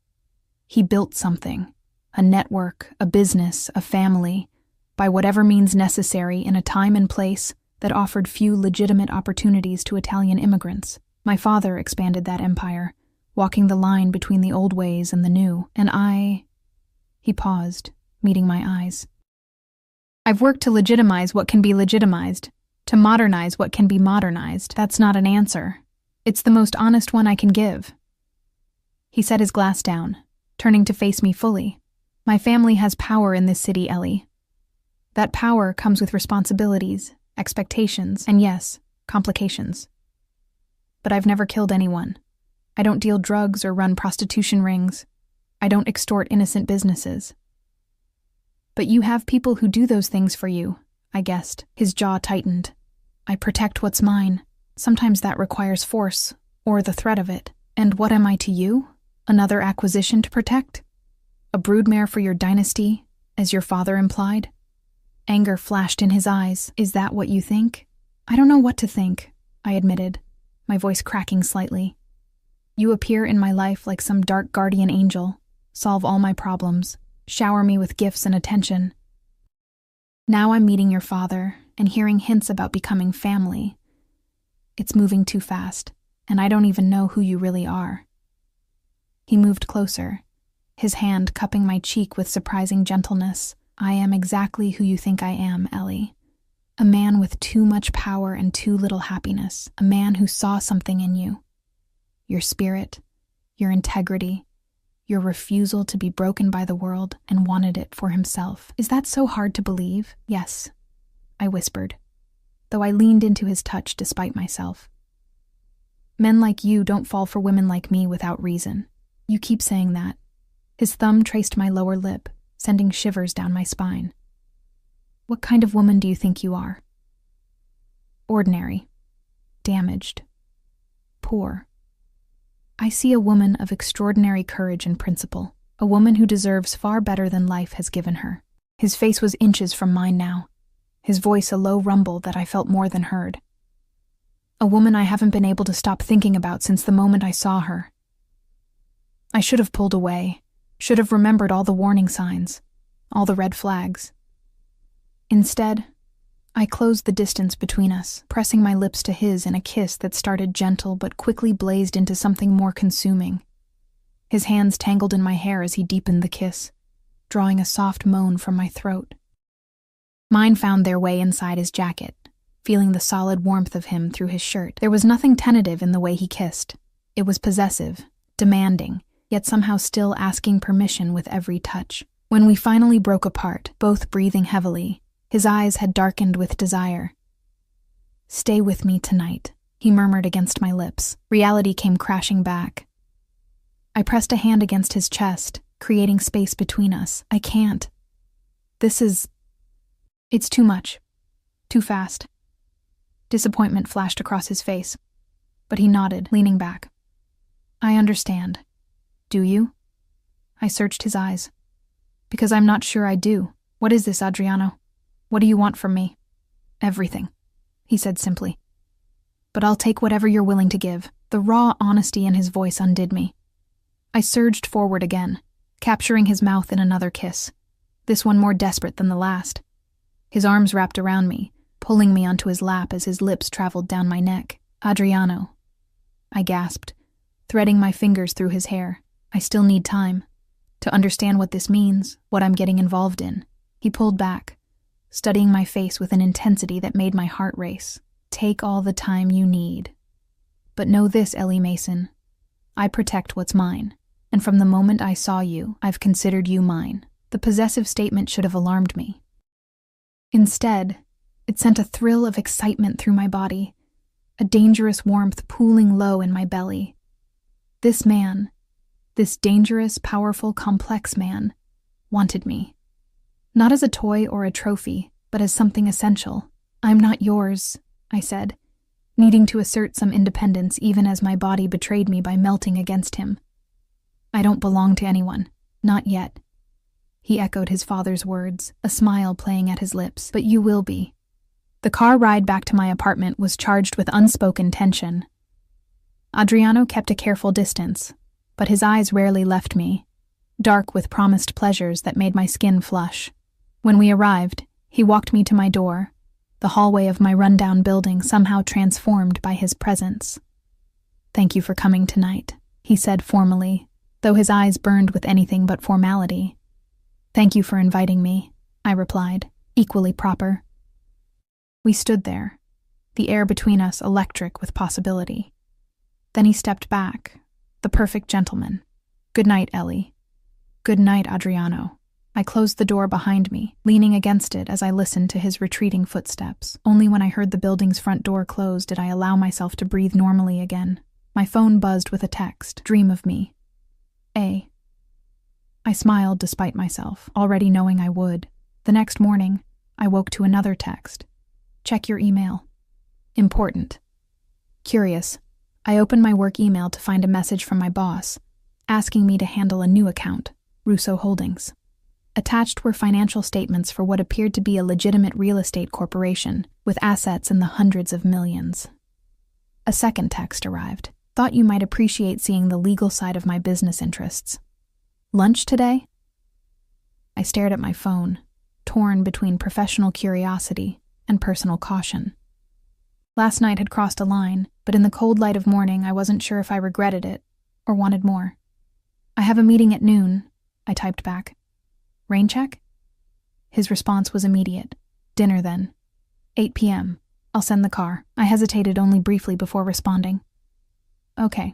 He built something, a network, a business, a family, by whatever means necessary in a time and place that offered few legitimate opportunities to Italian immigrants. My father expanded that empire, walking the line between the old ways and the new, and I... He paused, meeting my eyes. I've worked to legitimize what can be legitimized, to modernize what can be modernized. That's not an answer. It's the most honest one I can give. He set his glass down, turning to face me fully. My family has power in this city, Ellie. That power comes with responsibilities, expectations, and yes, complications. But I've never killed anyone. I don't deal drugs or run prostitution rings. I don't extort innocent businesses. But you have people who do those things for you, I guessed. His jaw tightened. I protect what's mine. Sometimes that requires force, or the threat of it. And what am I to you? Another acquisition to protect? A broodmare for your dynasty, as your father implied? Anger flashed in his eyes. Is that what you think? I don't know what to think, I admitted, my voice cracking slightly. You appear in my life like some dark guardian angel, solve all my problems, shower me with gifts and attention. Now I'm meeting your father and hearing hints about becoming family. It's moving too fast, and I don't even know who you really are. He moved closer, his hand cupping my cheek with surprising gentleness. I am exactly who you think I am, Ellie. A man with too much power and too little happiness. A man who saw something in you. Your spirit, your integrity, your refusal to be broken by the world, and wanted it for himself. Is that so hard to believe? Yes, I whispered, though I leaned into his touch despite myself. Men like you don't fall for women like me without reason. You keep saying that. His thumb traced my lower lip, sending shivers down my spine. What kind of woman do you think you are? Ordinary. Damaged. Poor. I see a woman of extraordinary courage and principle, a woman who deserves far better than life has given her. His face was inches from mine now, his voice a low rumble that I felt more than heard. A woman I haven't been able to stop thinking about since the moment I saw her. I should have pulled away, should have remembered all the warning signs, all the red flags. Instead, I closed the distance between us, pressing my lips to his in a kiss that started gentle but quickly blazed into something more consuming. His hands tangled in my hair as he deepened the kiss, drawing a soft moan from my throat. Mine found their way inside his jacket, feeling the solid warmth of him through his shirt. There was nothing tentative in the way he kissed. It was possessive, demanding, yet somehow still asking permission with every touch. When we finally broke apart, both breathing heavily, his eyes had darkened with desire. "Stay with me tonight," he murmured against my lips. Reality came crashing back. I pressed a hand against his chest, creating space between us. I can't. It's too much. Too fast. Disappointment flashed across his face, but he nodded, leaning back. I understand. Do you? I searched his eyes. Because I'm not sure I do. What is this, Adriano? What do you want from me? Everything, he said simply. But I'll take whatever you're willing to give. The raw honesty in his voice undid me. I surged forward again, capturing his mouth in another kiss, this one more desperate than the last. His arms wrapped around me, pulling me onto his lap as his lips traveled down my neck. Adriano, I gasped, threading my fingers through his hair. I still need time to understand what this means, what I'm getting involved in. He pulled back, studying my face with an intensity that made my heart race. Take all the time you need. But know this, Ellie Mason. I protect what's mine, and from the moment I saw you, I've considered you mine. The possessive statement should have alarmed me. Instead, it sent a thrill of excitement through my body, a dangerous warmth pooling low in my belly. This man, this dangerous, powerful, complex man, wanted me. Not as a toy or a trophy, but as something essential. I'm not yours, I said, needing to assert some independence even as my body betrayed me by melting against him. I don't belong to anyone, not yet. He echoed his father's words, a smile playing at his lips. But you will be. The car ride back to my apartment was charged with unspoken tension. Adriano kept a careful distance, but his eyes rarely left me, dark with promised pleasures that made my skin flush. When we arrived, he walked me to my door, the hallway of my rundown building somehow transformed by his presence. Thank you for coming tonight, he said formally, though his eyes burned with anything but formality. Thank you for inviting me, I replied, equally proper. We stood there, the air between us electric with possibility. Then he stepped back, the perfect gentleman. Good night, Ellie. Good night, Adriano. I closed the door behind me, leaning against it as I listened to his retreating footsteps. Only when I heard the building's front door close did I allow myself to breathe normally again. My phone buzzed with a text. Dream of me. A. I smiled despite myself, already knowing I would. The next morning, I woke to another text. Check your email. Important. Curious, I opened my work email to find a message from my boss, asking me to handle a new account, Russo Holdings. Attached were financial statements for what appeared to be a legitimate real estate corporation, with assets in the hundreds of millions. A second text arrived. Thought you might appreciate seeing the legal side of my business interests. Lunch today? I stared at my phone, torn between professional curiosity and personal caution. Last night had crossed a line, but in the cold light of morning I wasn't sure if I regretted it or wanted more. I have a meeting at noon, I typed back. Rain check? His response was immediate. Dinner then. 8 p.m. I'll send the car. I hesitated only briefly before responding. Okay.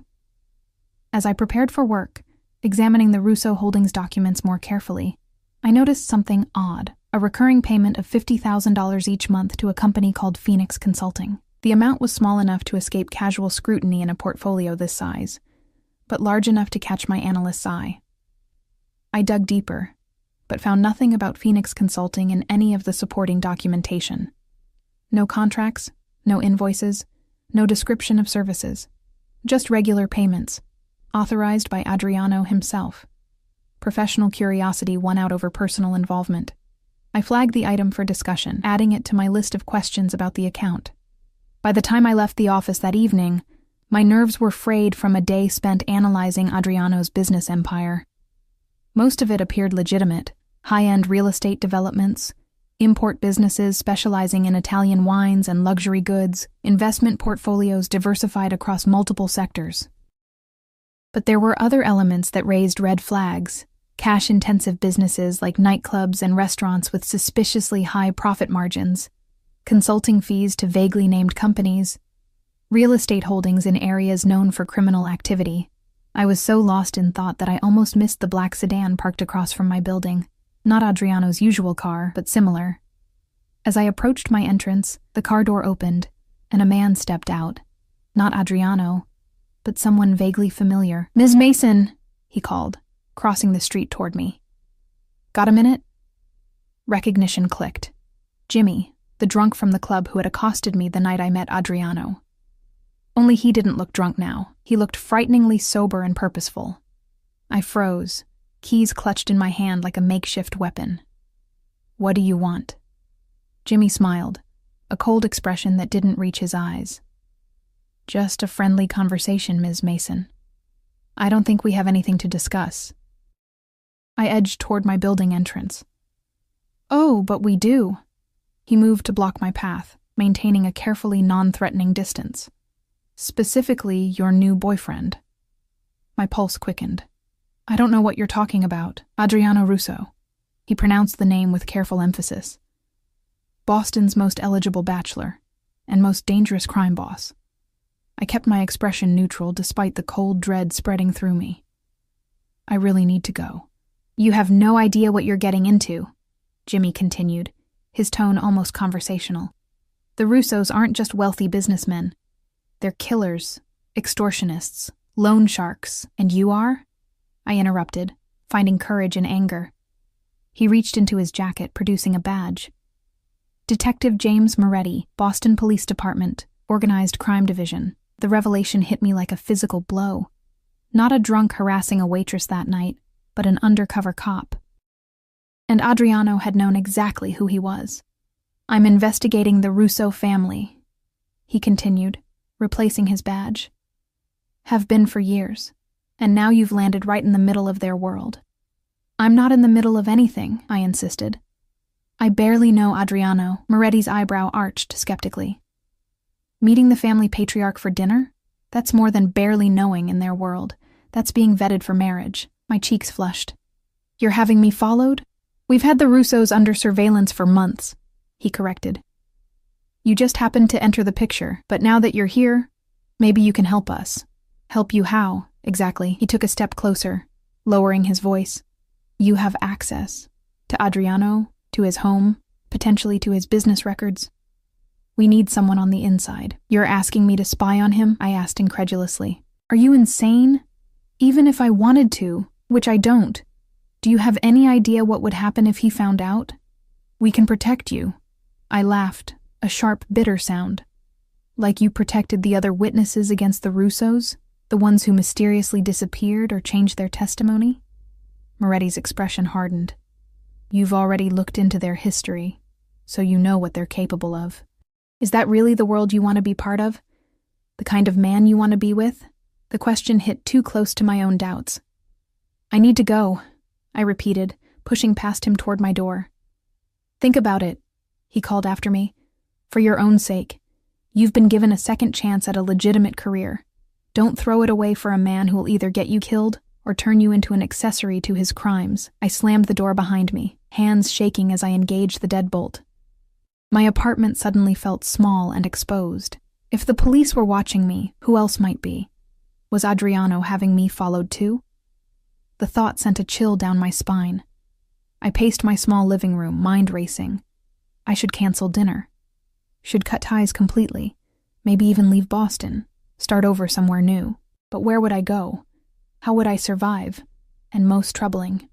As I prepared for work, Examining the Russo Holdings documents more carefully, I noticed something odd, a recurring payment of $50,000 each month to a company called Phoenix Consulting. The amount was small enough to escape casual scrutiny in a portfolio this size, but large enough to catch my analyst's eye. I dug deeper, but found nothing about Phoenix Consulting in any of the supporting documentation. No contracts, no invoices, no description of services. Just regular payments, authorized by Adriano himself. Professional curiosity won out over personal involvement. I flagged the item for discussion, adding it to my list of questions about the account. By the time I left the office that evening, my nerves were frayed from a day spent analyzing Adriano's business empire. Most of it appeared legitimate: high-end real estate developments, import businesses specializing in Italian wines and luxury goods, investment portfolios diversified across multiple sectors. But there were other elements that raised red flags: cash-intensive businesses like nightclubs and restaurants with suspiciously high profit margins, consulting fees to vaguely named companies, real estate holdings in areas known for criminal activity. I was so lost in thought that I almost missed the black sedan parked across from my building. Not Adriano's usual car, but similar. As I approached my entrance, the car door opened, and a man stepped out. Not Adriano, but someone vaguely familiar. "Ms. Mason," he called, crossing the street toward me. "Got a minute?" Recognition clicked. Jimmy, the drunk from the club who had accosted me the night I met Adriano. Only he didn't look drunk now. He looked frighteningly sober and purposeful. I froze, keys clutched in my hand like a makeshift weapon. "What do you want?" Jimmy smiled, a cold expression that didn't reach his eyes. "Just a friendly conversation, Ms. Mason. I don't think we have anything to discuss." I edged toward my building entrance. "Oh, but we do." He moved to block my path, maintaining a carefully non-threatening distance. "Specifically, your new boyfriend." My pulse quickened. "I don't know what you're talking about. Adriano Russo." He pronounced the name with careful emphasis. "Boston's most eligible bachelor, and most dangerous crime boss." I kept my expression neutral despite the cold dread spreading through me. "I really need to go." "You have no idea what you're getting into," Jimmy continued, his tone almost conversational. "The Russos aren't just wealthy businessmen. They're killers, extortionists, loan sharks, and you are?" I interrupted, finding courage in anger. He reached into his jacket, producing a badge. "Detective James Moretti, Boston Police Department, Organized Crime Division." The revelation hit me like a physical blow. Not a drunk harassing a waitress that night, but an undercover cop. And Adriano had known exactly who he was. "I'm investigating the Russo family," he continued, replacing his badge. "Have been for years, and now you've landed right in the middle of their world." "I'm not in the middle of anything," I insisted. "I barely know Adriano," Moretti's eyebrow arched skeptically. "Meeting the family patriarch for dinner? That's more than barely knowing in their world. That's being vetted for marriage." My cheeks flushed. "You're having me followed?" "We've had the Russos under surveillance for months," he corrected. "You just happened to enter the picture, but now that you're here, maybe you can help us." "Help you how, exactly?" He took a step closer, lowering his voice. "You have access to Adriano, to his home, potentially to his business records. We need someone on the inside." "You're asking me to spy on him?" I asked incredulously. "Are you insane? Even if I wanted to, which I don't, do you have any idea what would happen if he found out? We can protect you." I laughed, a sharp, bitter sound. "Like you protected the other witnesses against the Russos? The ones who mysteriously disappeared or changed their testimony?" Moretti's expression hardened. "You've already looked into their history, so you know what they're capable of. Is that really the world you want to be part of? The kind of man you want to be with?" The question hit too close to my own doubts. "I need to go," I repeated, pushing past him toward my door. "Think about it," he called after me. "For your own sake. You've been given a second chance at a legitimate career. Don't throw it away for a man who will either get you killed or turn you into an accessory to his crimes." I slammed the door behind me, hands shaking as I engaged the deadbolt. My apartment suddenly felt small and exposed. If the police were watching me, who else might be? Was Adriano having me followed too? The thought sent a chill down my spine. I paced my small living room, mind racing. I should cancel dinner. Should cut ties completely. Maybe even leave Boston. Start over somewhere new. But where would I go? How would I survive? And most troubling,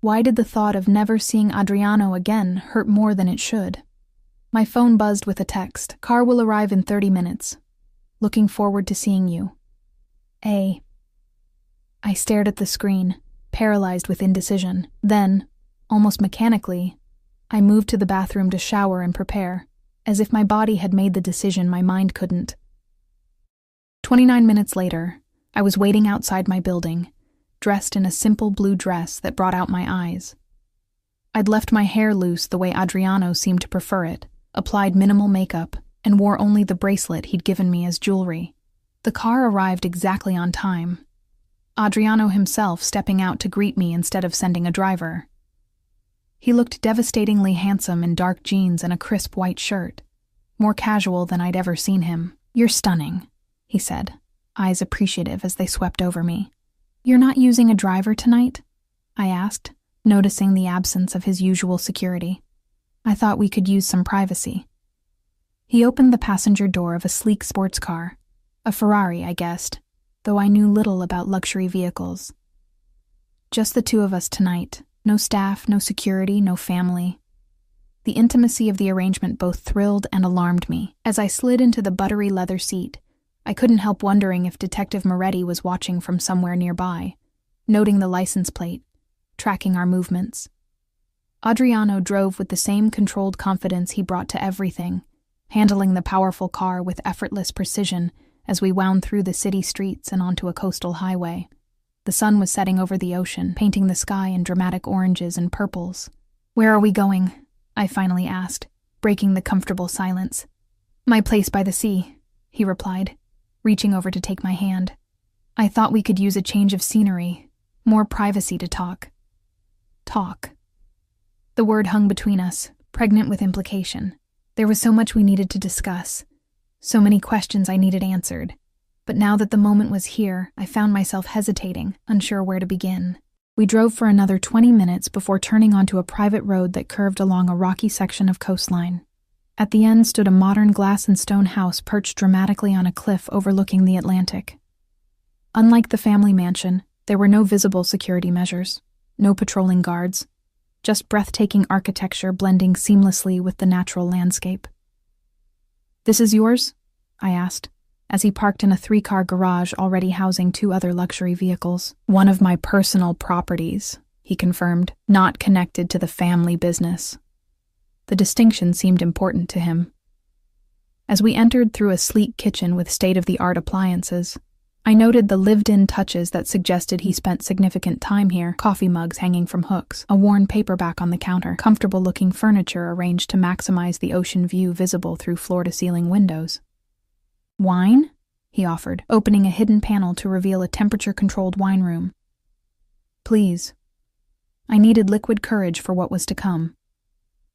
why did the thought of never seeing Adriano again hurt more than it should? My phone buzzed with a text. Car will arrive in 30 minutes. Looking forward to seeing you. A. I stared at the screen, paralyzed with indecision. Then, almost mechanically, I moved to the bathroom to shower and prepare, as if my body had made the decision my mind couldn't. 29 minutes later, I was waiting outside my building, dressed in a simple blue dress that brought out my eyes. I'd left my hair loose the way Adriano seemed to prefer it, applied minimal makeup, and wore only the bracelet he'd given me as jewelry. The car arrived exactly on time. Adriano himself stepping out to greet me instead of sending a driver. He looked devastatingly handsome in dark jeans and a crisp white shirt, more casual than I'd ever seen him. "You're stunning," he said, eyes appreciative as they swept over me. "You're not using a driver tonight?" I asked, noticing the absence of his usual security. I thought we could use some privacy. He opened the passenger door of a sleek sports car, a Ferrari, I guessed, though I knew little about luxury vehicles. Just the two of us tonight. No staff, no security, no family. The intimacy of the arrangement both thrilled and alarmed me. As I slid into the buttery leather seat, I couldn't help wondering if Detective Moretti was watching from somewhere nearby, noting the license plate, tracking our movements. Adriano drove with the same controlled confidence he brought to everything, handling the powerful car with effortless precision as we wound through the city streets and onto a coastal highway. The sun was setting over the ocean, painting the sky in dramatic oranges and purples. "Where are we going?" I finally asked, breaking the comfortable silence. "My place by the sea," he replied, reaching over to take my hand. "I thought we could use a change of scenery, more privacy to talk." Talk. The word hung between us, pregnant with implication. There was so much we needed to discuss, so many questions I needed answered. But now that the moment was here, I found myself hesitating, unsure where to begin. We drove for another 20 minutes before turning onto a private road that curved along a rocky section of coastline. At the end stood a modern glass and stone house perched dramatically on a cliff overlooking the Atlantic. Unlike the family mansion, there were no visible security measures, no patrolling guards, just breathtaking architecture blending seamlessly with the natural landscape. "This is yours?" I asked, as he parked in a 3-car garage already housing 2 other luxury vehicles. "One of my personal properties," he confirmed, "not connected to the family business." The distinction seemed important to him. As we entered through a sleek kitchen with state-of-the-art appliances, I noted the lived-in touches that suggested he spent significant time here: coffee mugs hanging from hooks, a worn paperback on the counter, comfortable-looking furniture arranged to maximize the ocean view visible through floor-to-ceiling windows. "Wine?" he offered, opening a hidden panel to reveal a temperature-controlled wine room. "Please." I needed liquid courage for what was to come.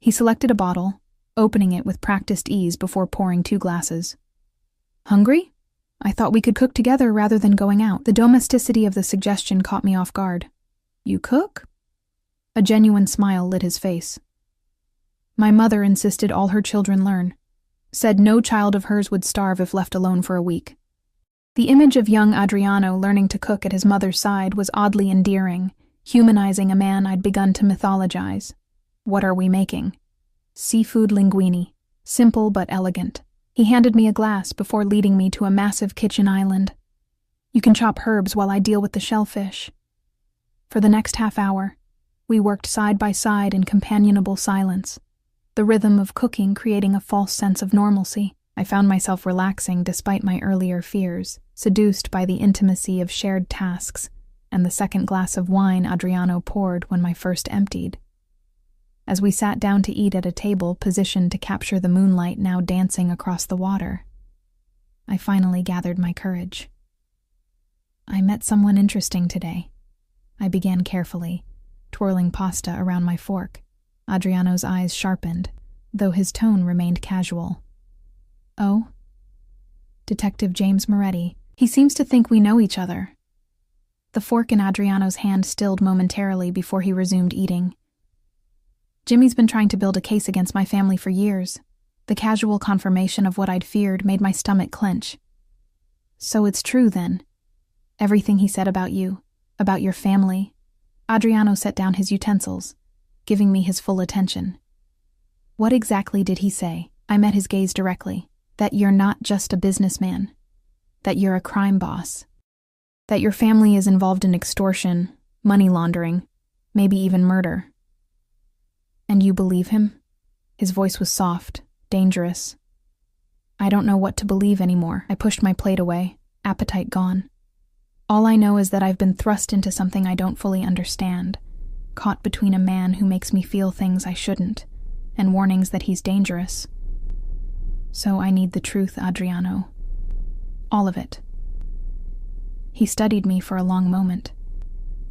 He selected a bottle, opening it with practiced ease before pouring 2 glasses. "Hungry? I thought we could cook together rather than going out." The domesticity of the suggestion caught me off guard. "You cook?" A genuine smile lit his face. "My mother insisted all her children learn. Said no child of hers would starve if left alone for a week." The image of young Adriano learning to cook at his mother's side was oddly endearing, humanizing a man I'd begun to mythologize. "What are we making?" "Seafood linguine. Simple but elegant." He handed me a glass before leading me to a massive kitchen island. "You can chop herbs while I deal with the shellfish." For the next half hour, we worked side by side in companionable silence, the rhythm of cooking creating a false sense of normalcy. I found myself relaxing despite my earlier fears, seduced by the intimacy of shared tasks and the second glass of wine Adriano poured when my first emptied. As we sat down to eat at a table positioned to capture the moonlight now dancing across the water, I finally gathered my courage. "I met someone interesting today," I began carefully, twirling pasta around my fork. Adriano's eyes sharpened, though his tone remained casual. "Oh?" "Detective James Moretti. He seems to think we know each other." The fork in Adriano's hand stilled momentarily before he resumed eating. Jimmy's been trying to build a case against my family for years. The casual confirmation of what I'd feared made my stomach clench. So it's true, then. Everything he said about you, about your family. Adriano set down his utensils, giving me his full attention. What exactly did he say? I met his gaze directly. That you're not just a businessman. That you're a crime boss. That your family is involved in extortion, money laundering, maybe even murder. And you believe him? His voice was soft, dangerous. I don't know what to believe anymore. I pushed my plate away, appetite gone. All I know is that I've been thrust into something I don't fully understand, caught between a man who makes me feel things I shouldn't, and warnings that he's dangerous. So I need the truth, Adriano. All of it. He studied me for a long moment,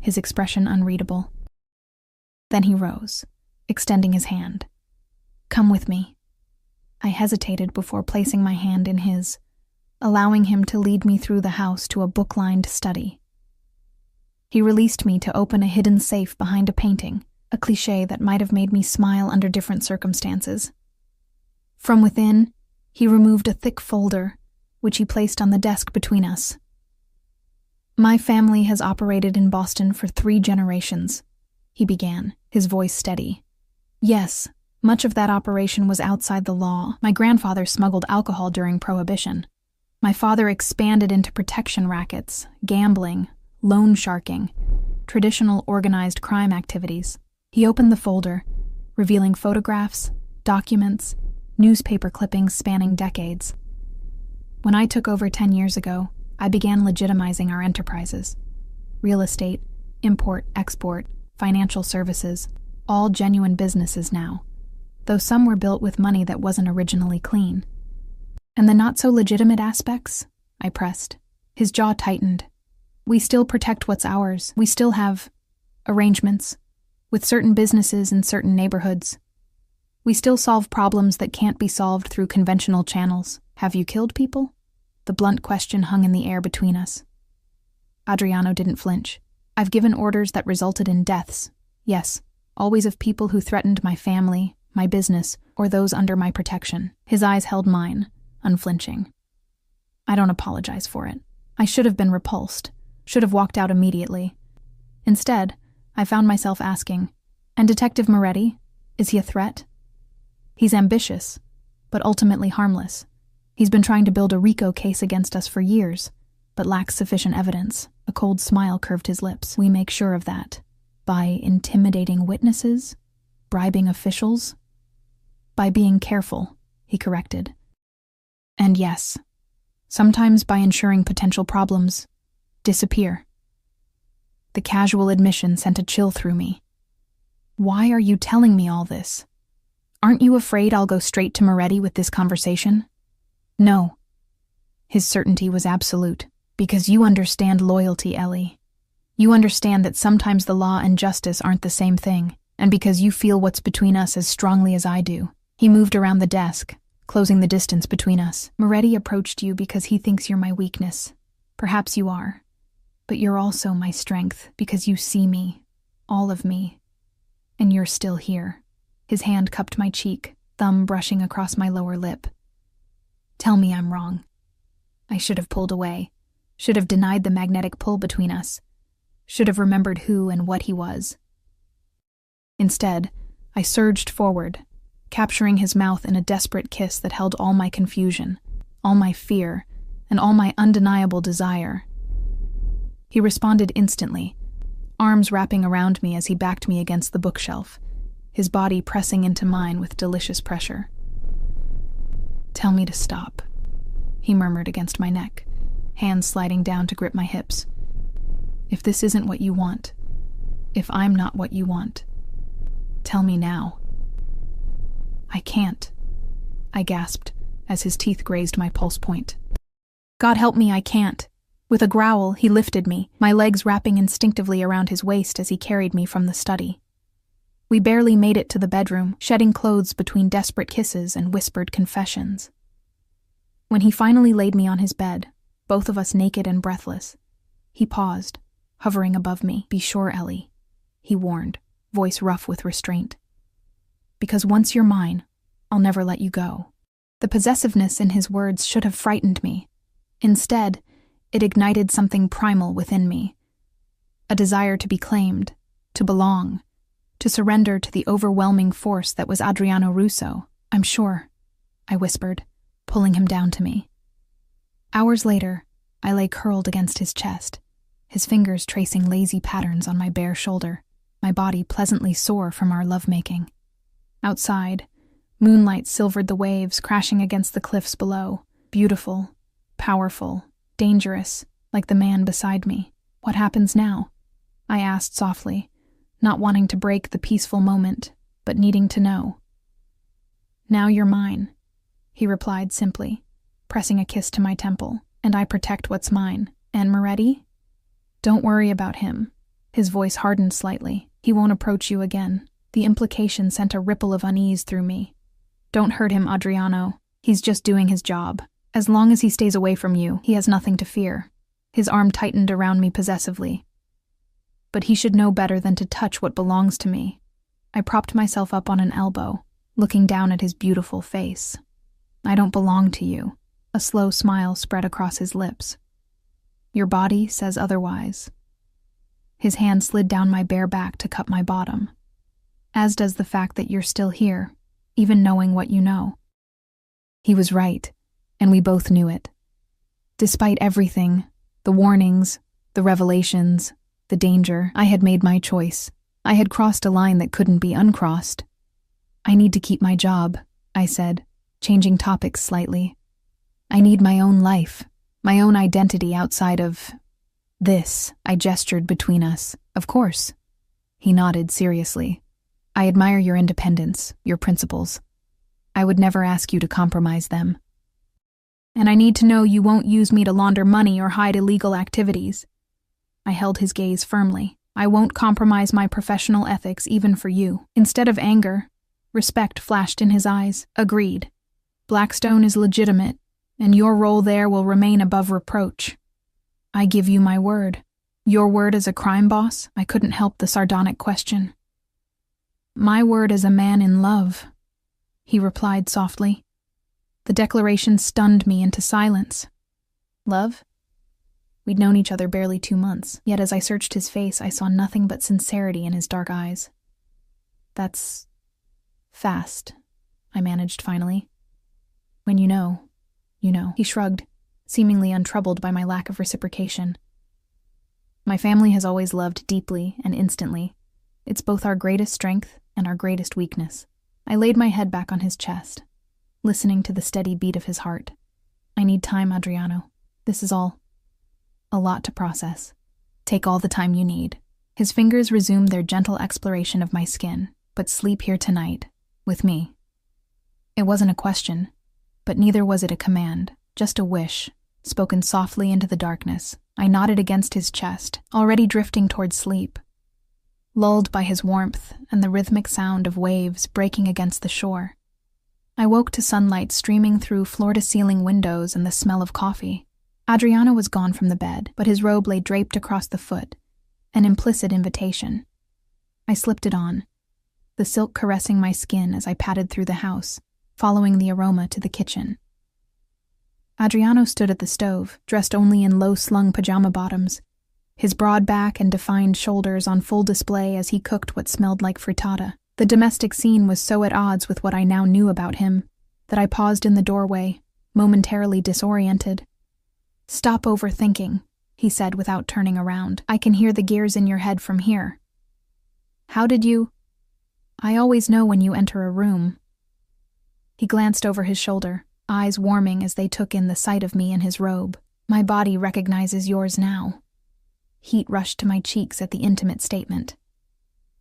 his expression unreadable. Then he rose, extending his hand. Come with me. I hesitated before placing my hand in his, allowing him to lead me through the house to a book-lined study. He released me to open a hidden safe behind a painting, a cliché that might have made me smile under different circumstances. From within, he removed a thick folder, which he placed on the desk between us. My family has operated in Boston for 3 generations, he began, his voice steady. Yes, much of that operation was outside the law. My grandfather smuggled alcohol during Prohibition. My father expanded into protection rackets, gambling, loan sharking, traditional organized crime activities. He opened the folder, revealing photographs, documents, newspaper clippings spanning decades. When I took over 10 years ago, I began legitimizing our enterprises. Real estate, import, export, financial services, all genuine businesses now, though some were built with money that wasn't originally clean. And the not-so-legitimate aspects? I pressed. His jaw tightened. We still protect what's ours. We still have arrangements with certain businesses in certain neighborhoods. We still solve problems that can't be solved through conventional channels. Have you killed people? The blunt question hung in the air between us. Adriano didn't flinch. I've given orders that resulted in deaths. Yes, always of people who threatened my family, my business, or those under my protection. His eyes held mine, unflinching. I don't apologize for it. I should have been repulsed, should have walked out immediately. Instead, I found myself asking, and Detective Moretti, is he a threat? He's ambitious, but ultimately harmless. He's been trying to build a RICO case against us for years, but lacks sufficient evidence. A cold smile curved his lips. We make sure of that. By intimidating witnesses? Bribing officials? By being careful, he corrected. And yes, sometimes by ensuring potential problems disappear. The casual admission sent a chill through me. Why are you telling me all this? Aren't you afraid I'll go straight to Moretti with this conversation? No. His certainty was absolute. Because you understand loyalty, Ellie. You understand that sometimes the law and justice aren't the same thing, and because you feel what's between us as strongly as I do. He moved around the desk, closing the distance between us. Moretti approached you because he thinks you're my weakness. Perhaps you are. But you're also my strength, because you see me, all of me. And you're still here. His hand cupped my cheek, thumb brushing across my lower lip. Tell me I'm wrong. I should have pulled away. Should have denied the magnetic pull between us. Should have remembered who and what he was. Instead, I surged forward, capturing his mouth in a desperate kiss that held all my confusion, all my fear, and all my undeniable desire. He responded instantly, arms wrapping around me as he backed me against the bookshelf, his body pressing into mine with delicious pressure. Tell me to stop, he murmured against my neck, hands sliding down to grip my hips. If this isn't what you want, if I'm not what you want, tell me now. I can't, I gasped as his teeth grazed my pulse point. God help me, I can't. With a growl, he lifted me, my legs wrapping instinctively around his waist as he carried me from the study. We barely made it to the bedroom, shedding clothes between desperate kisses and whispered confessions. When he finally laid me on his bed, both of us naked and breathless, he paused, hovering above me. "Be sure, Ellie," he warned, voice rough with restraint. "Because once you're mine, I'll never let you go." The possessiveness in his words should have frightened me. Instead, it ignited something primal within me. A desire to be claimed, to belong, to surrender to the overwhelming force that was Adriano Russo. "I'm sure," I whispered, pulling him down to me. Hours later, I lay curled against his chest, his fingers tracing lazy patterns on my bare shoulder, my body pleasantly sore from our lovemaking. Outside, moonlight silvered the waves crashing against the cliffs below, beautiful, powerful, dangerous, like the man beside me. "What happens now?" I asked softly, not wanting to break the peaceful moment, but needing to know. "Now you're mine," he replied simply, pressing a kiss to my temple. "And I protect what's mine. And Moretti? Don't worry about him." His voice hardened slightly. "He won't approach you again." The implication sent a ripple of unease through me. "Don't hurt him, Adriano. He's just doing his job. As long as he stays away from you, he has nothing to fear." His arm tightened around me possessively. "But he should know better than to touch what belongs to me." I propped myself up on an elbow, looking down at his beautiful face. "I don't belong to you." A slow smile spread across his lips. "Your body says otherwise." His hand slid down my bare back to cup my bottom. "As does the fact that you're still here, even knowing what you know." He was right, and we both knew it. Despite everything, the warnings, the revelations, the danger, I had made my choice. I had crossed a line that couldn't be uncrossed. "I need to keep my job," I said, changing topics slightly. "I need my own life, my own identity outside of this." I gestured between us. "Of course." He nodded seriously. "I admire your independence, your principles. I would never ask you to compromise them. And I need to know you won't use me to launder money or hide illegal activities." I held his gaze firmly. "I won't compromise my professional ethics even for you." Instead of anger, respect flashed in his eyes. "Agreed. Blackstone is legitimate, and your role there will remain above reproach." "I give you my word." "Your word as a crime boss?" I couldn't help the sardonic question. "My word as a man in love," he replied softly. The declaration stunned me into silence. Love? We'd known each other barely 2 months, yet as I searched his face, I saw nothing but sincerity in his dark eyes. "That's fast," I managed finally. "When you know, you know." He shrugged, seemingly untroubled by my lack of reciprocation. "My family has always loved deeply and instantly. It's both our greatest strength and our greatest weakness." I laid my head back on his chest, listening to the steady beat of his heart. "I need time, Adriano. This is all a lot to process. Take all the time you need." His fingers resumed their gentle exploration of my skin. "But sleep here tonight, with me." It wasn't a question, but neither was it a command, just a wish, spoken softly into the darkness. I nodded against his chest, already drifting toward sleep, lulled by his warmth and the rhythmic sound of waves breaking against the shore. I woke to sunlight streaming through floor-to-ceiling windows and the smell of coffee. Adriano was gone from the bed, but his robe lay draped across the foot, an implicit invitation. I slipped it on, the silk caressing my skin as I padded through the house, following the aroma to the kitchen. Adriano stood at the stove, dressed only in low-slung pajama bottoms, his broad back and defined shoulders on full display as he cooked what smelled like frittata. The domestic scene was so at odds with what I now knew about him that I paused in the doorway, momentarily disoriented. "Stop overthinking," he said without turning around. "I can hear the gears in your head from here." "How did you—" "I always know when you enter a room." He glanced over his shoulder, eyes warming as they took in the sight of me in his robe. "My body recognizes yours now." Heat rushed to my cheeks at the intimate statement.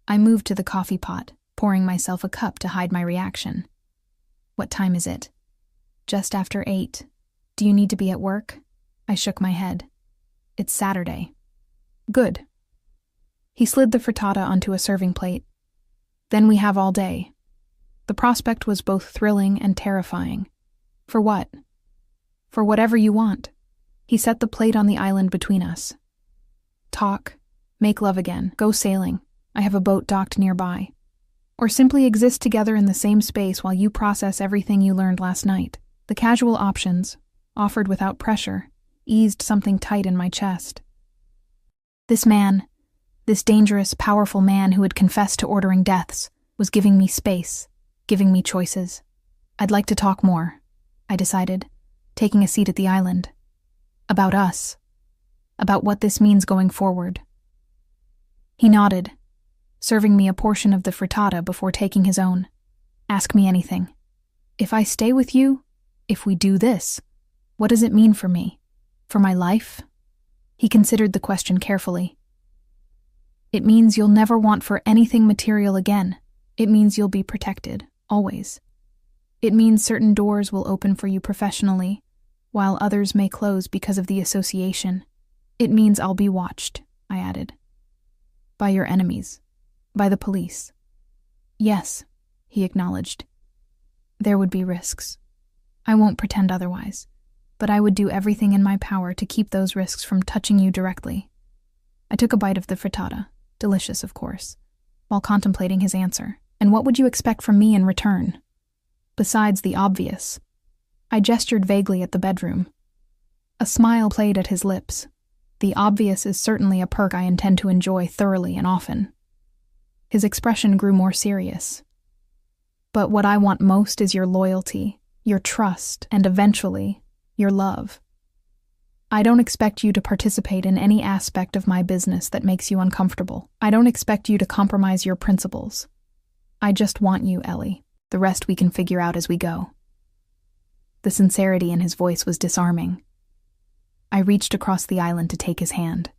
I moved to the coffee pot, pouring myself a cup to hide my reaction. "What time is it?" "Just after 8. Do you need to be at work?" I shook my head. "It's Saturday." "Good." He slid the frittata onto a serving plate. "Then we have all day." The prospect was both thrilling and terrifying. "For what?" "For whatever you want." He set the plate on the island between us. "Talk, make love again, go sailing, I have a boat docked nearby, or simply exist together in the same space while you process everything you learned last night. The casual options, offered without pressure, eased something tight in my chest. This man, this dangerous, powerful man who had confessed to ordering deaths, was giving me space, giving me choices. I'd like to talk more, I decided, taking a seat at the island. About us. About what this means going forward. He nodded, serving me a portion of the frittata before taking his own. Ask me anything. If I stay with you, if we do this, what does it mean for me? For my life? He considered the question carefully. It means you'll never want for anything material again. It means you'll be protected, always. It means certain doors will open for you professionally, while others may close because of the association. It means I'll be watched, I added. By your enemies. By the police. Yes, he acknowledged. There would be risks. I won't pretend otherwise, but I would do everything in my power to keep those risks from touching you directly. I took a bite of the frittata, delicious of course, while contemplating his answer. And what would you expect from me in return? Besides the obvious. I gestured vaguely at the bedroom. A smile played at his lips. The obvious is certainly a perk I intend to enjoy thoroughly and often. His expression grew more serious. But what I want most is your loyalty, your trust, and eventually, your love. I don't expect you to participate in any aspect of my business that makes you uncomfortable. I don't expect you to compromise your principles. I just want you, Ellie. The rest we can figure out as we go. The sincerity in his voice was disarming. I reached across the island to take his hand.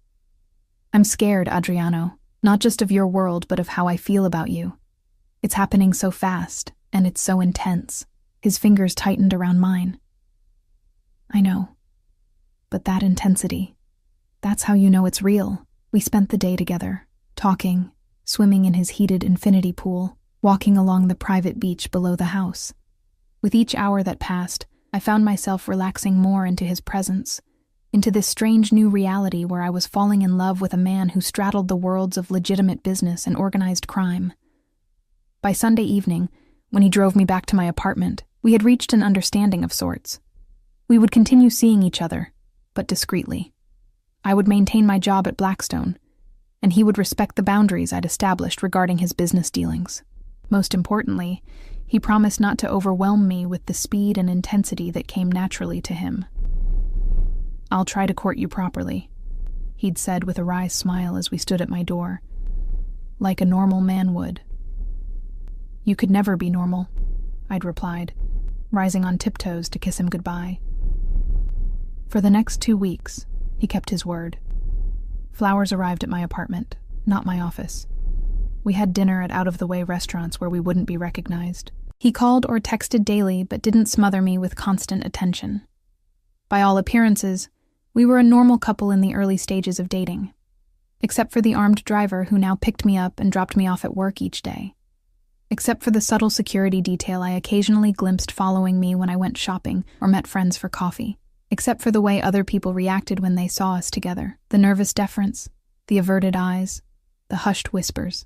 I'm scared, Adriano, not just of your world, but of how I feel about you. It's happening so fast, and it's so intense. His fingers tightened around mine. I know. But that intensity, that's how you know it's real. We spent the day together, talking, swimming in his heated infinity pool, walking along the private beach below the house. With each hour that passed, I found myself relaxing more into his presence, into this strange new reality where I was falling in love with a man who straddled the worlds of legitimate business and organized crime. By Sunday evening, when he drove me back to my apartment, we had reached an understanding of sorts. We would continue seeing each other, but discreetly. I would maintain my job at Blackstone, and he would respect the boundaries I'd established regarding his business dealings. Most importantly, he promised not to overwhelm me with the speed and intensity that came naturally to him. I'll try to court you properly, he'd said with a wry smile as we stood at my door. Like a normal man would. You could never be normal, I'd replied, rising on tiptoes to kiss him goodbye. For the next 2 weeks, he kept his word. Flowers arrived at my apartment, not my office. We had dinner at out-of-the-way restaurants where we wouldn't be recognized. He called or texted daily but didn't smother me with constant attention. By all appearances, we were a normal couple in the early stages of dating, except for the armed driver who now picked me up and dropped me off at work each day. Except for the subtle security detail I occasionally glimpsed following me when I went shopping or met friends for coffee. Except for the way other people reacted when they saw us together. The nervous deference, the averted eyes, the hushed whispers.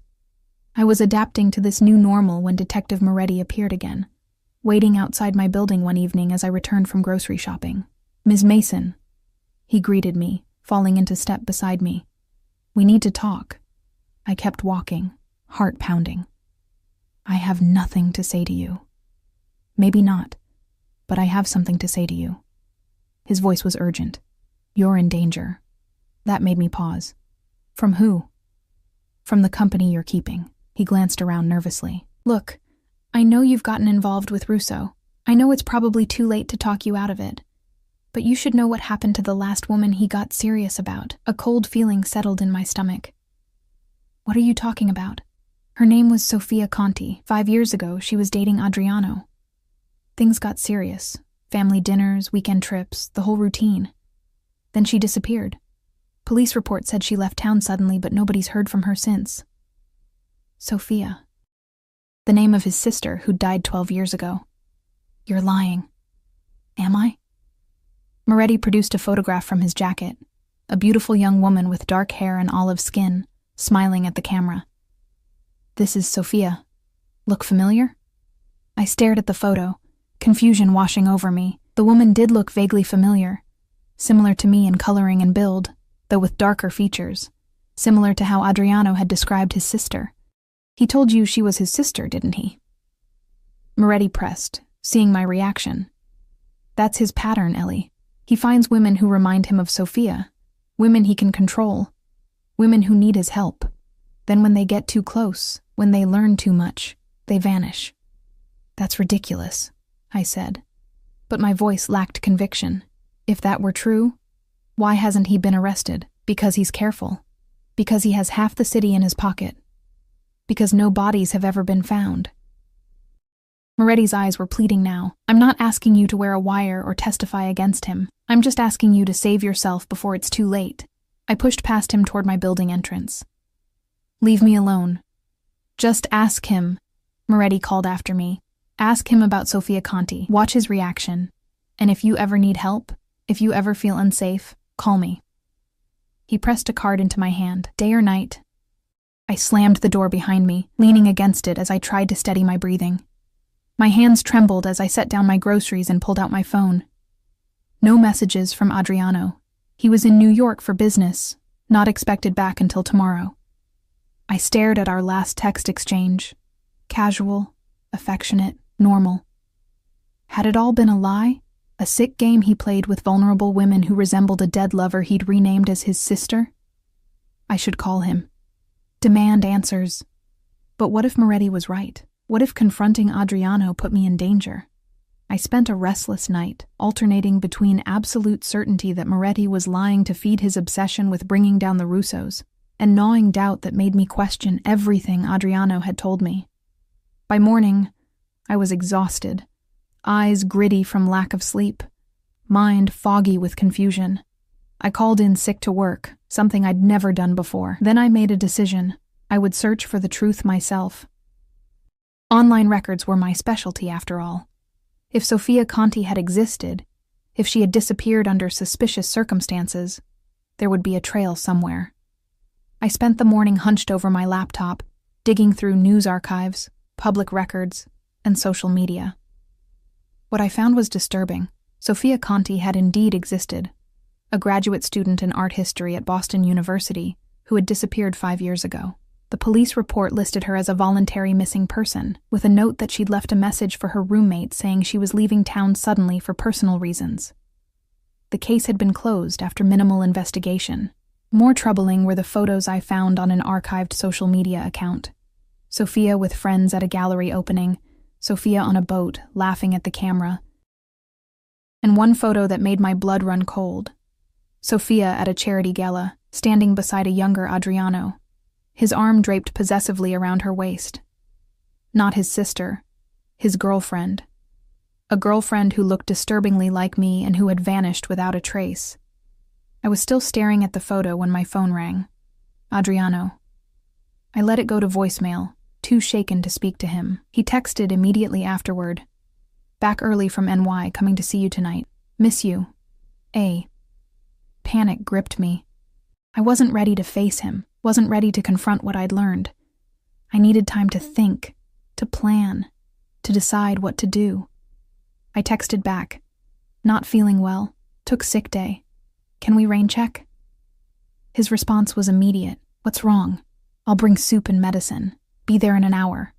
I was adapting to this new normal when Detective Moretti appeared again, waiting outside my building one evening as I returned from grocery shopping. Ms. Mason, he greeted me, falling into step beside me. We need to talk. I kept walking, heart pounding. I have nothing to say to you. Maybe not, but I have something to say to you. His voice was urgent. You're in danger. That made me pause. From who? From the company you're keeping. He glanced around nervously. Look, I know you've gotten involved with Russo. I know it's probably too late to talk you out of it. But you should know what happened to the last woman he got serious about. A cold feeling settled in my stomach. What are you talking about? Her name was Sofia Conti. 5 years ago, she was dating Adriano. Things got serious. Family dinners, weekend trips, the whole routine. Then she disappeared. Police reports said she left town suddenly, but nobody's heard from her since. Sofia. The name of his sister, who died 12 years ago. You're lying. Am I? Moretti produced a photograph from his jacket. A beautiful young woman with dark hair and olive skin, smiling at the camera. "This is Sophia. Look familiar?" I stared at the photo, confusion washing over me. The woman did look vaguely familiar, similar to me in coloring and build, though with darker features, similar to how Adriano had described his sister. He told you she was his sister, didn't he? Moretti pressed, seeing my reaction. That's his pattern, Ellie. He finds women who remind him of Sophia, women he can control, women who need his help. Then when they get too close, when they learn too much, they vanish. That's ridiculous, I said. But my voice lacked conviction. If that were true, why hasn't he been arrested? Because he's careful. Because he has half the city in his pocket. Because no bodies have ever been found. Moretti's eyes were pleading now. I'm not asking you to wear a wire or testify against him. I'm just asking you to save yourself before it's too late. I pushed past him toward my building entrance. Leave me alone. Just ask him, Moretti called after me. Ask him about Sophia Conti. Watch his reaction. And if you ever need help, if you ever feel unsafe, call me. He pressed a card into my hand. Day or night? I slammed the door behind me, leaning against it as I tried to steady my breathing. My hands trembled as I set down my groceries and pulled out my phone. No messages from Adriano. He was in New York for business, not expected back until tomorrow. I stared at our last text exchange. Casual, affectionate, normal. Had it all been a lie? A sick game he played with vulnerable women who resembled a dead lover he'd renamed as his sister? I should call him. Demand answers. But what if Moretti was right? What if confronting Adriano put me in danger? I spent a restless night, alternating between absolute certainty that Moretti was lying to feed his obsession with bringing down the Russos, and gnawing doubt that made me question everything Adriano had told me. By morning, I was exhausted, eyes gritty from lack of sleep, mind foggy with confusion. I called in sick to work, something I'd never done before. Then I made a decision. I would search for the truth myself. Online records were my specialty, after all. If Sophia Conti had existed, if she had disappeared under suspicious circumstances, there would be a trail somewhere. I spent the morning hunched over my laptop, digging through news archives, public records, and social media. What I found was disturbing. Sophia Conti had indeed existed, a graduate student in art history at Boston University who had disappeared 5 years ago. The police report listed her as a voluntary missing person, with a note that she'd left a message for her roommate saying she was leaving town suddenly for personal reasons. The case had been closed after minimal investigation. More troubling were the photos I found on an archived social media account. Sophia with friends at a gallery opening, Sophia on a boat, laughing at the camera. And one photo that made my blood run cold. Sophia at a charity gala, standing beside a younger Adriano, his arm draped possessively around her waist. Not his sister, his girlfriend. A girlfriend who looked disturbingly like me and who had vanished without a trace. I was still staring at the photo when my phone rang. Adriano. I let it go to voicemail, too shaken to speak to him. He texted immediately afterward. Back early from NY, coming to see you tonight. Miss you. A. Panic gripped me. I wasn't ready to face him, wasn't ready to confront what I'd learned. I needed time to think, to plan, to decide what to do. I texted back. Not feeling well. Took sick day. Can we rain check? His response was immediate. What's wrong? I'll bring soup and medicine. Be there in an hour.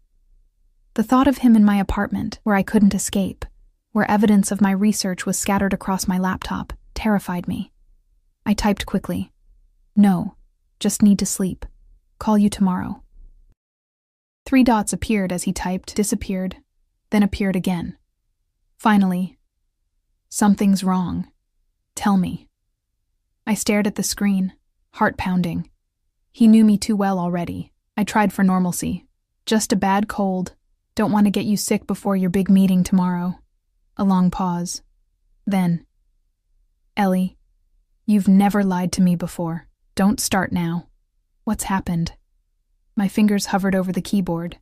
The thought of him in my apartment, where I couldn't escape, where evidence of my research was scattered across my laptop, terrified me. I typed quickly. No, just need to sleep. Call you tomorrow. 3 dots appeared as he typed, disappeared, then appeared again. Finally, something's wrong. Tell me. I stared at the screen, heart pounding. He knew me too well already. I tried for normalcy. Just a bad cold. Don't want to get you sick before your big meeting tomorrow. A long pause. Then, Ellie, you've never lied to me before. Don't start now. What's happened? My fingers hovered over the keyboard.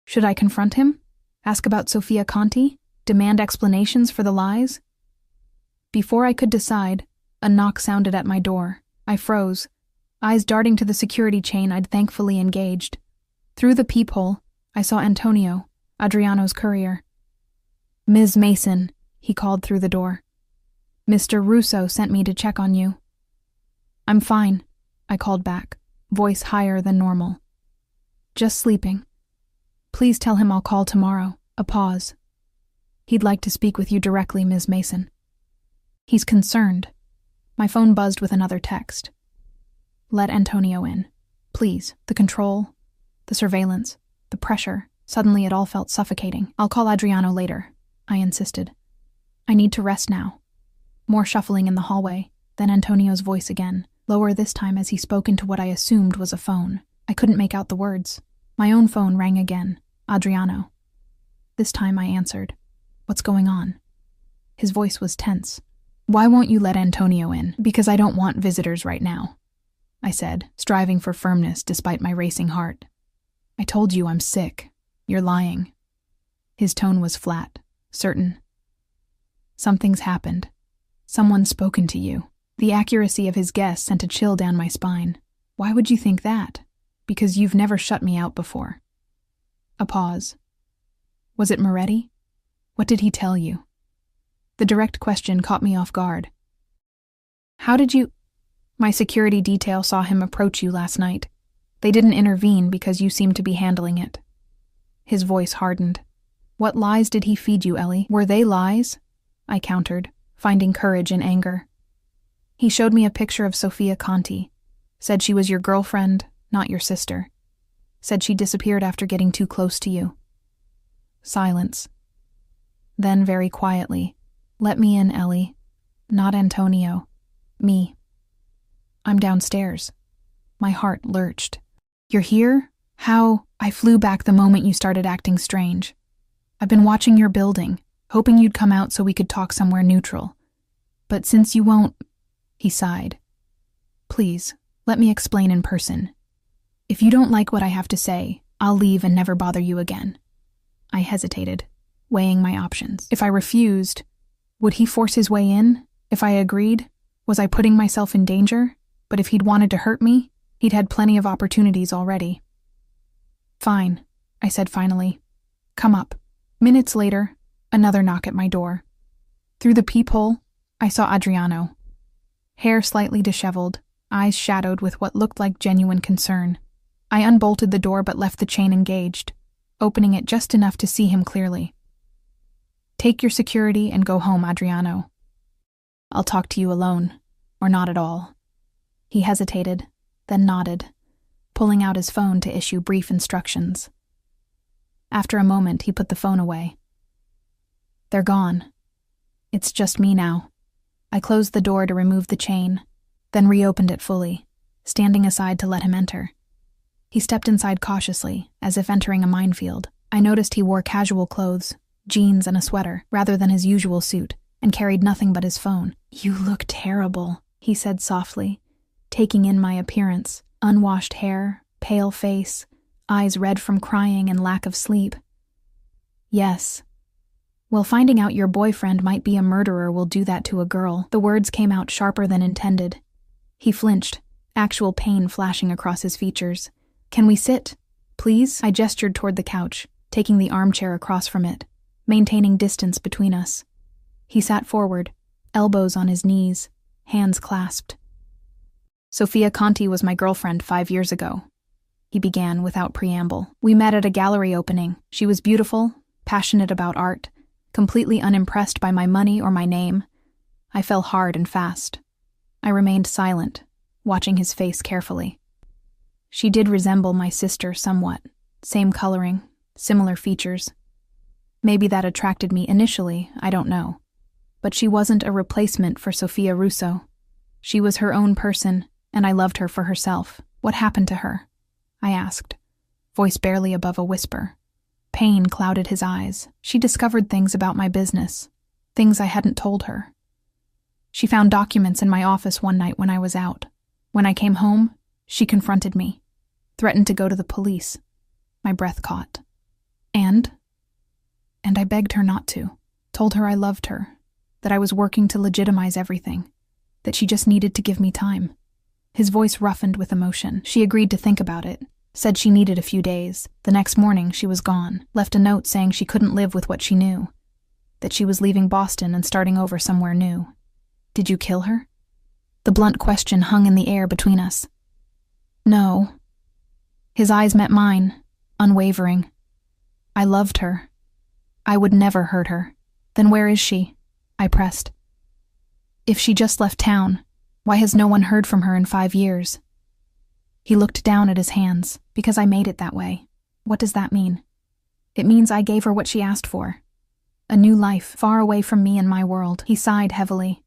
Should I confront him? Ask about Sophia Conti? Demand explanations for the lies? Before I could decide, a knock sounded at my door. I froze. eyes darting to the security chain I'd thankfully engaged. Through the peephole, I saw Antonio, Adriano's courier. "Ms. Mason," he called through the door. "Mr. Russo sent me to check on you." "I'm fine," I called back, voice higher than normal. "Just sleeping. Please tell him I'll call tomorrow." A pause. "He'd like to speak with you directly, Ms. Mason." "He's concerned." My phone buzzed with another text. "Let Antonio in. Please. The control, the surveillance, the pressure. Suddenly it all felt suffocating. I'll call Adriano later," I insisted. "I need to rest now." More shuffling in the hallway, then Antonio's voice again, lower this time as he spoke into what I assumed was a phone. I couldn't make out the words. My own phone rang again. Adriano. This time I answered. "What's going on?" His voice was tense. "Why won't you let Antonio in?" "Because I don't want visitors right now," I said, striving for firmness despite my racing heart. "I told you I'm sick. You're lying." His tone was flat, certain. "Something's happened. Someone's spoken to you." The accuracy of his guess sent a chill down my spine. "Why would you think that?" "Because you've never shut me out before." A pause. "Was it Moretti? What did he tell you?" The direct question caught me off guard. "How did you—" "My security detail saw him approach you last night. They didn't intervene because you seemed to be handling it." His voice hardened. "What lies did he feed you, Ellie?" "Were they lies?" I countered, finding courage in anger. "He showed me a picture of Sofia Conti. Said she was your girlfriend, not your sister. Said she disappeared after getting too close to you." Silence. Then, very quietly, "Let me in, Ellie. Not Antonio. Me." "I'm downstairs." My heart lurched. "You're here? How?" "I flew back the moment you started acting strange. I've been watching your building, hoping you'd come out so we could talk somewhere neutral. But since you won't—" He sighed. "Please, let me explain in person. If you don't like what I have to say, I'll leave and never bother you again." I hesitated, weighing my options. If I refused, would he force his way in? If I agreed, was I putting myself in danger? But if he'd wanted to hurt me, he'd had plenty of opportunities already. "Fine," I said finally. "Come up." Minutes later, another knock at my door. Through the peephole, I saw Adriano. Hair slightly disheveled, eyes shadowed with what looked like genuine concern. I unbolted the door but left the chain engaged, opening it just enough to see him clearly. "Take your security and go home, Adriano. I'll talk to you alone, or not at all." He hesitated, then nodded, pulling out his phone to issue brief instructions. After a moment, he put the phone away. "They're gone. It's just me now." I closed the door to remove the chain, then reopened it fully, standing aside to let him enter. He stepped inside cautiously, as if entering a minefield. I noticed he wore casual clothes, jeans and a sweater, rather than his usual suit, and carried nothing but his phone. "You look terrible," he said softly, taking in my appearance. Unwashed hair, pale face, eyes red from crying and lack of sleep. "Yes. Well, finding out your boyfriend might be a murderer will do that to a girl." The words came out sharper than intended. He flinched, actual pain flashing across his features. "Can we sit, please?" I gestured toward the couch, taking the armchair across from it, maintaining distance between us. He sat forward, elbows on his knees, hands clasped. "Sofia Conti was my girlfriend 5 years ago," he began without preamble. "We met at a gallery opening. She was beautiful, passionate about art, completely unimpressed by my money or my name. I fell hard and fast." I remained silent, watching his face carefully. "She did resemble my sister somewhat. Same coloring, similar features. Maybe that attracted me initially, I don't know. But she wasn't a replacement for Sofia Russo. She was her own person, and I loved her for herself." "What happened to her?" I asked, voice barely above a whisper. Pain clouded his eyes. "She discovered things about my business, things I hadn't told her. She found documents in my office one night when I was out. When I came home, she confronted me, threatened to go to the police." My breath caught. And I begged her not to. Told her I loved her, that I was working to legitimize everything, that she just needed to give me time. His voice roughened with emotion. She agreed to think about it, said she needed a few days. The next morning, she was gone, left a note saying she couldn't live with what she knew, that she was leaving Boston and starting over somewhere new. Did you kill her? The blunt question hung in the air between us. No. His eyes met mine, unwavering. I loved her. I would never hurt her. Then where is she? I pressed. If she just left town, why has no one heard from her in 5 years? He looked down at his hands. Because I made it that way. What does that mean? It means I gave her what she asked for. A new life, far away from me and my world. He sighed heavily.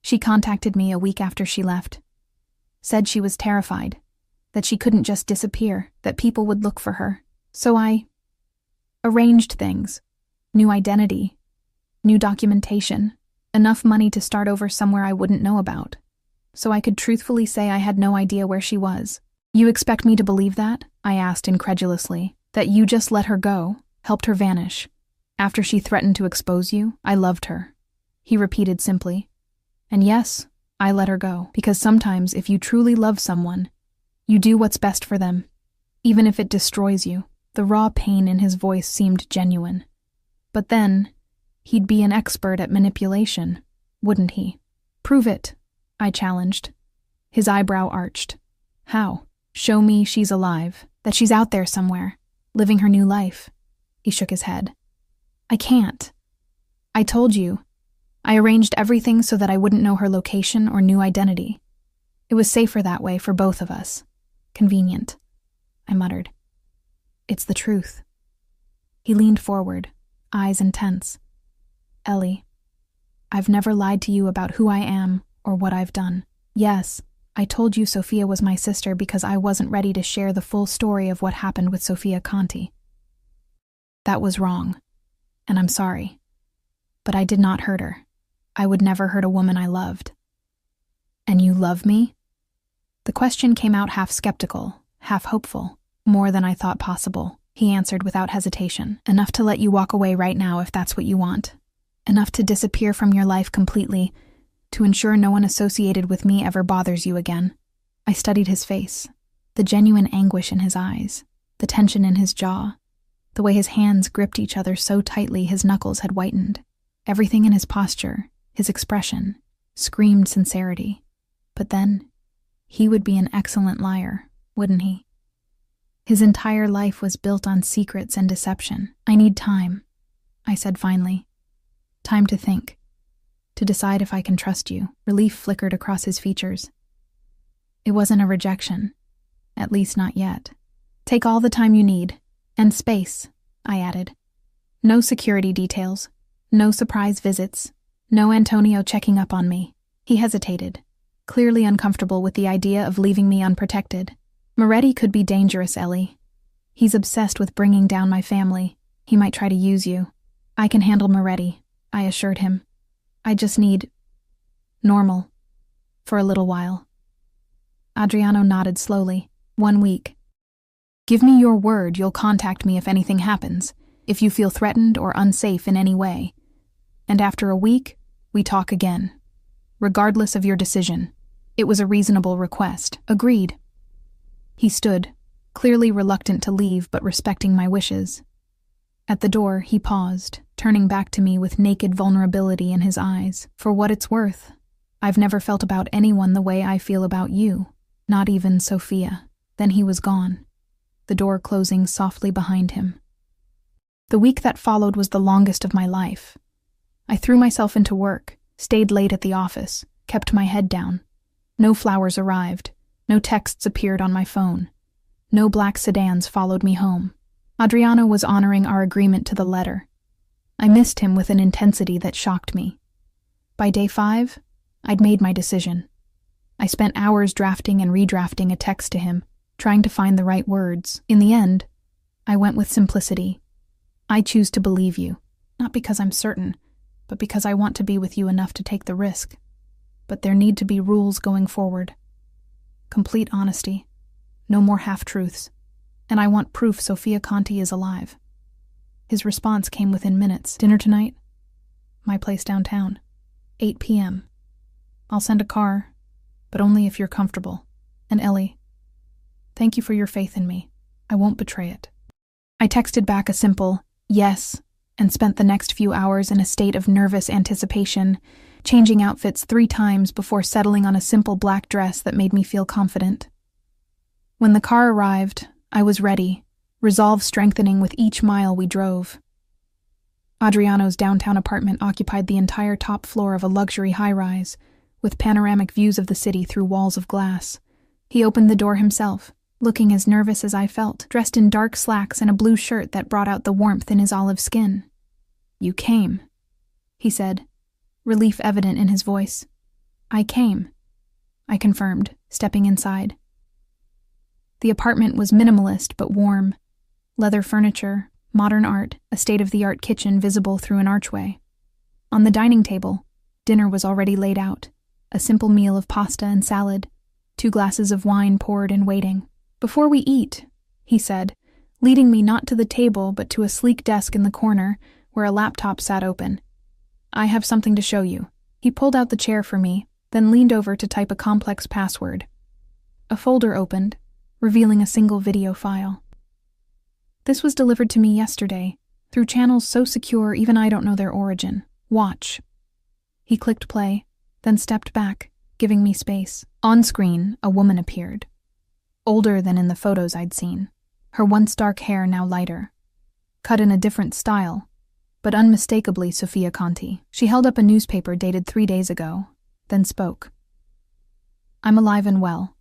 She contacted me a week after she left. Said she was terrified, that she couldn't just disappear, that people would look for her. So I arranged things. New identity, new documentation, enough money to start over somewhere I wouldn't know about, so I could truthfully say I had no idea where she was. You expect me to believe that? I asked incredulously. That you just let her go, helped her vanish. After she threatened to expose you, I loved her. He repeated simply. And yes, I let her go, because sometimes if you truly love someone, you do what's best for them, even if it destroys you. The raw pain in his voice seemed genuine. But then, he'd be an expert at manipulation, wouldn't he? Prove it, I challenged. His eyebrow arched. How? Show me she's alive, that she's out there somewhere, living her new life. He shook his head. I can't. I told you. I arranged everything so that I wouldn't know her location or new identity. It was safer that way for both of us. Convenient, I muttered. It's the truth. He leaned forward, eyes intense. Ellie, I've never lied to you about who I am or what I've done. Yes, I told you Sophia was my sister because I wasn't ready to share the full story of what happened with Sophia Conti. That was wrong, and I'm sorry. But I did not hurt her. I would never hurt a woman I loved. And you love me? The question came out half skeptical, half hopeful, more than I thought possible. He answered without hesitation. Enough to let you walk away right now if that's what you want. Enough to disappear from your life completely, to ensure no one associated with me ever bothers you again. I studied his face, the genuine anguish in his eyes, the tension in his jaw, the way his hands gripped each other so tightly his knuckles had whitened. Everything in his posture, his expression, screamed sincerity. But then, he would be an excellent liar, wouldn't he? His entire life was built on secrets and deception. I need time, I said finally. Time to think. To decide if I can trust you. Relief flickered across his features. It wasn't a rejection. At least not yet. Take all the time you need. And space, I added. No security details. No surprise visits. No Antonio checking up on me. He hesitated, clearly uncomfortable with the idea of leaving me unprotected. Moretti could be dangerous, Ellie. He's obsessed with bringing down my family. He might try to use you. I can handle Moretti, I assured him. I just need normal for a little while. Adriano nodded slowly. 1 week. Give me your word you'll contact me if anything happens, if you feel threatened or unsafe in any way. And after a week, we talk again. Regardless of your decision. It was a reasonable request. Agreed. He stood, clearly reluctant to leave but respecting my wishes. At the door, he paused, turning back to me with naked vulnerability in his eyes. For what it's worth, I've never felt about anyone the way I feel about you, not even Sophia. Then he was gone, the door closing softly behind him. The week that followed was the longest of my life. I threw myself into work, stayed late at the office, kept my head down. No flowers arrived, no texts appeared on my phone. No black sedans followed me home. Adriano was honoring our agreement to the letter. I missed him with an intensity that shocked me. By day 5, I'd made my decision. I spent hours drafting and redrafting a text to him, trying to find the right words. In the end, I went with simplicity. I choose to believe you, not because I'm certain, but because I want to be with you enough to take the risk. But there need to be rules going forward. Complete honesty. No more half-truths. And I want proof Sophia Conti is alive. His response came within minutes. Dinner tonight? My place downtown. 8 p.m. I'll send a car, but only if you're comfortable. And Ellie, thank you for your faith in me. I won't betray it. I texted back a simple yes and spent the next few hours in a state of nervous anticipation, changing outfits 3 times before settling on a simple black dress that made me feel confident. When the car arrived, I was ready, resolve strengthening with each mile we drove. Adriano's downtown apartment occupied the entire top floor of a luxury high-rise, with panoramic views of the city through walls of glass. He opened the door himself, looking as nervous as I felt, dressed in dark slacks and a blue shirt that brought out the warmth in his olive skin. "You came," he said, relief evident in his voice. "I came," I confirmed, stepping inside. The apartment was minimalist but warm. Leather furniture, modern art, a state-of-the-art kitchen visible through an archway. On the dining table, dinner was already laid out, a simple meal of pasta and salad, 2 glasses of wine poured and waiting. "Before we eat," he said, leading me not to the table but to a sleek desk in the corner where a laptop sat open. "I have something to show you." He pulled out the chair for me, then leaned over to type a complex password. A folder opened, revealing a single video file. "This was delivered to me yesterday, through channels so secure even I don't know their origin. Watch." He clicked play, then stepped back, giving me space. On screen, a woman appeared. Older than in the photos I'd seen, her once dark hair now lighter. Cut in a different style, but unmistakably Sofia Conti. She held up a newspaper dated 3 days ago, then spoke. "I'm alive and well,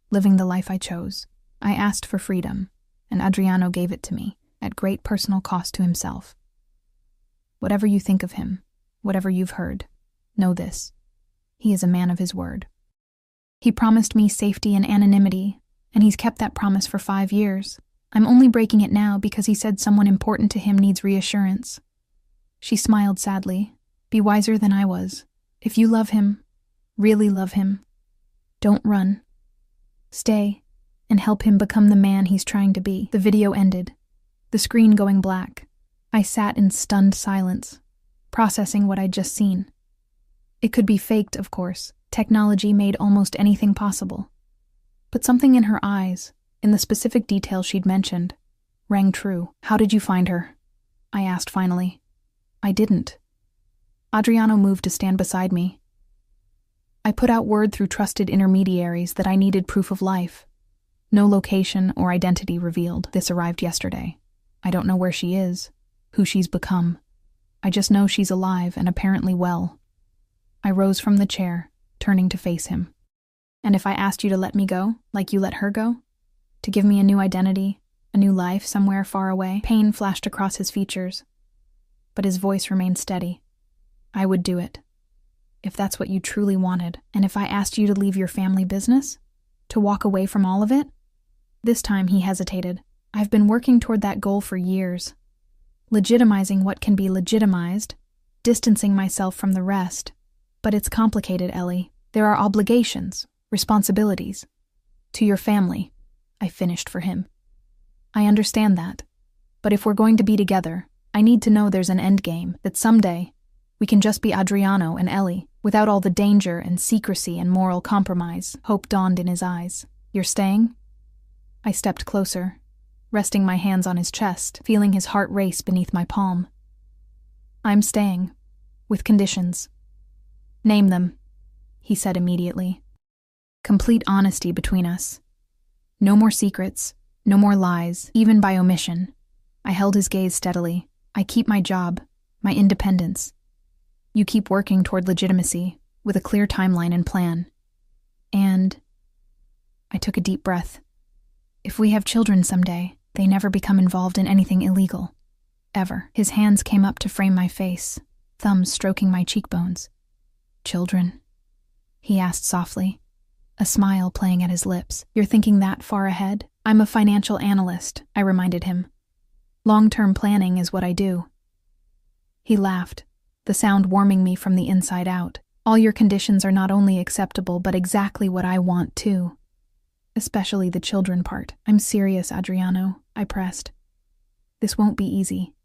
living the life I chose. I asked for freedom, and Adriano gave it to me, at great personal cost to himself. Whatever you think of him, whatever you've heard, know this: he is a man of his word. He promised me safety and anonymity, and he's kept that promise for 5 years. I'm only breaking it now because he said someone important to him needs reassurance." She smiled sadly. "Be wiser than I was. If you love him, really love him, don't run. Stay and help him become the man he's trying to be." The video ended, the screen going black. I sat in stunned silence, processing what I'd just seen. It could be faked, of course. Technology made almost anything possible. But something in her eyes, in the specific details she'd mentioned, rang true. "How did you find her?" I asked finally. "I didn't." Adriano moved to stand beside me. "I put out word through trusted intermediaries that I needed proof of life. No location or identity revealed. This arrived yesterday. I don't know where she is, who she's become. I just know she's alive and apparently well." I rose from the chair, turning to face him. "And if I asked you to let me go, like you let her go? To give me a new identity, a new life somewhere far away?" Pain flashed across his features, but his voice remained steady. "I would do it, if that's what you truly wanted. And if I asked you to leave your family business? To walk away from all of it?" This time he hesitated. "I've been working toward that goal for years. Legitimizing what can be legitimized, distancing myself from the rest. But it's complicated, Ellie. There are obligations, responsibilities. To your family," I finished for him. "I understand that. But if we're going to be together, I need to know there's an endgame, that someday we can just be Adriano and Ellie, without all the danger and secrecy and moral compromise." Hope dawned in his eyes. "You're staying?" I stepped closer, resting my hands on his chest, feeling his heart race beneath my palm. "I'm staying, with conditions." "Name them," he said immediately. "Complete honesty between us. No more secrets, no more lies, even by omission." I held his gaze steadily. "I keep my job, my independence. You keep working toward legitimacy, with a clear timeline and plan. And..." I took a deep breath. "If we have children someday, they never become involved in anything illegal. Ever." His hands came up to frame my face, thumbs stroking my cheekbones. "Children?" he asked softly, a smile playing at his lips. "You're thinking that far ahead?" "I'm a financial analyst," I reminded him. "Long-term planning is what I do." He laughed, the sound warming me from the inside out. "All your conditions are not only acceptable, but exactly what I want too. Especially the children part." "I'm serious, Adriano," I pressed. "This won't be easy.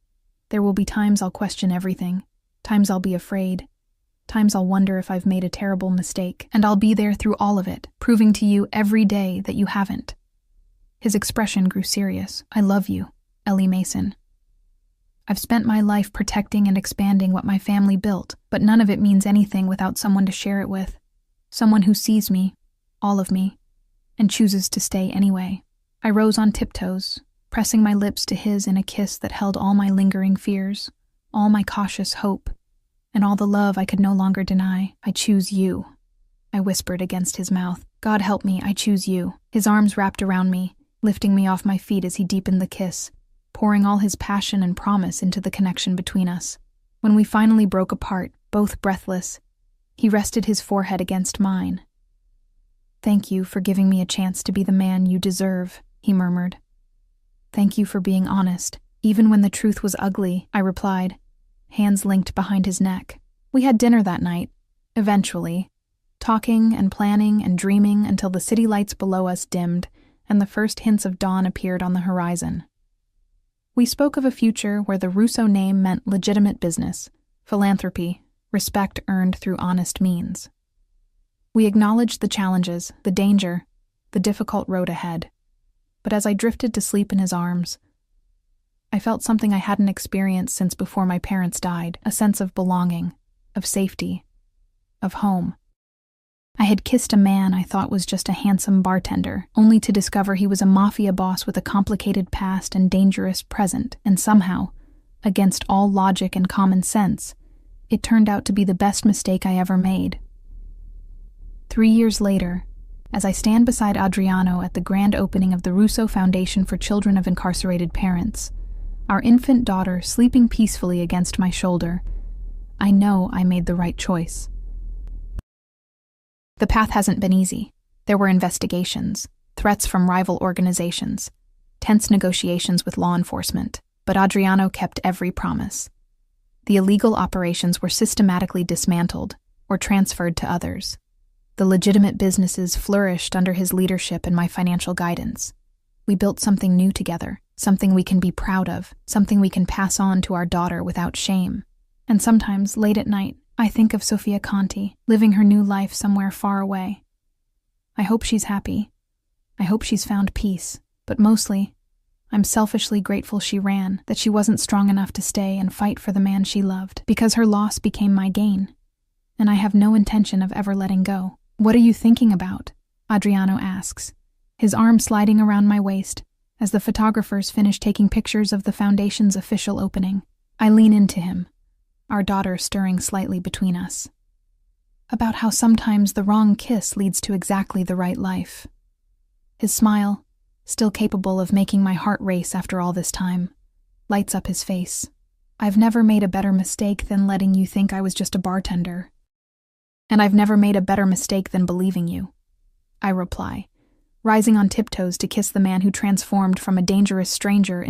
There will be times I'll question everything, times I'll be afraid. Times I'll wonder if I've made a terrible mistake, and I'll be there through all of it, proving to you every day that you haven't." His expression grew serious. "I love you, Ellie Mason. I've spent my life protecting and expanding what my family built, but none of it means anything without someone to share it with. Someone who sees me, all of me, and chooses to stay anyway." I rose on tiptoes, pressing my lips to his in a kiss that held all my lingering fears, all my cautious hope, and all the love I could no longer deny. "I choose you," I whispered against his mouth. "God help me, I choose you." His arms wrapped around me, lifting me off my feet as he deepened the kiss, pouring all his passion and promise into the connection between us. When we finally broke apart, both breathless, he rested his forehead against mine. "Thank you for giving me a chance to be the man you deserve," he murmured. "Thank you for being honest, even when the truth was ugly," I replied, hands linked behind his neck. We had dinner that night, eventually, talking and planning and dreaming until the city lights below us dimmed and the first hints of dawn appeared on the horizon. We spoke of a future where the Russo name meant legitimate business, philanthropy, respect earned through honest means. We acknowledged the challenges, the danger, the difficult road ahead. But as I drifted to sleep in his arms, I felt something I hadn't experienced since before my parents died, a sense of belonging, of safety, of home. I had kissed a man I thought was just a handsome bartender, only to discover he was a mafia boss with a complicated past and dangerous present, and somehow, against all logic and common sense, it turned out to be the best mistake I ever made. 3 years later, as I stand beside Adriano at the grand opening of the Russo Foundation for Children of Incarcerated Parents, our infant daughter sleeping peacefully against my shoulder, I know I made the right choice. The path hasn't been easy. There were investigations, threats from rival organizations, tense negotiations with law enforcement, but Adriano kept every promise. The illegal operations were systematically dismantled or transferred to others. The legitimate businesses flourished under his leadership and my financial guidance. We built something new together, something we can be proud of, something we can pass on to our daughter without shame. And sometimes, late at night, I think of Sofia Conti, living her new life somewhere far away. I hope she's happy. I hope she's found peace. But mostly, I'm selfishly grateful she ran, that she wasn't strong enough to stay and fight for the man she loved, because her loss became my gain, and I have no intention of ever letting go. "What are you thinking about?" Adriano asks, his arm sliding around my waist as the photographers finish taking pictures of the foundation's official opening. I lean into him, our daughter stirring slightly between us. About how sometimes the wrong kiss leads to exactly the right life. His smile, still capable of making my heart race after all this time, lights up his face. "I've never made a better mistake than letting you think I was just a bartender. And I've never made a better mistake than believing you," I reply, rising on tiptoes to kiss the man who transformed from a dangerous stranger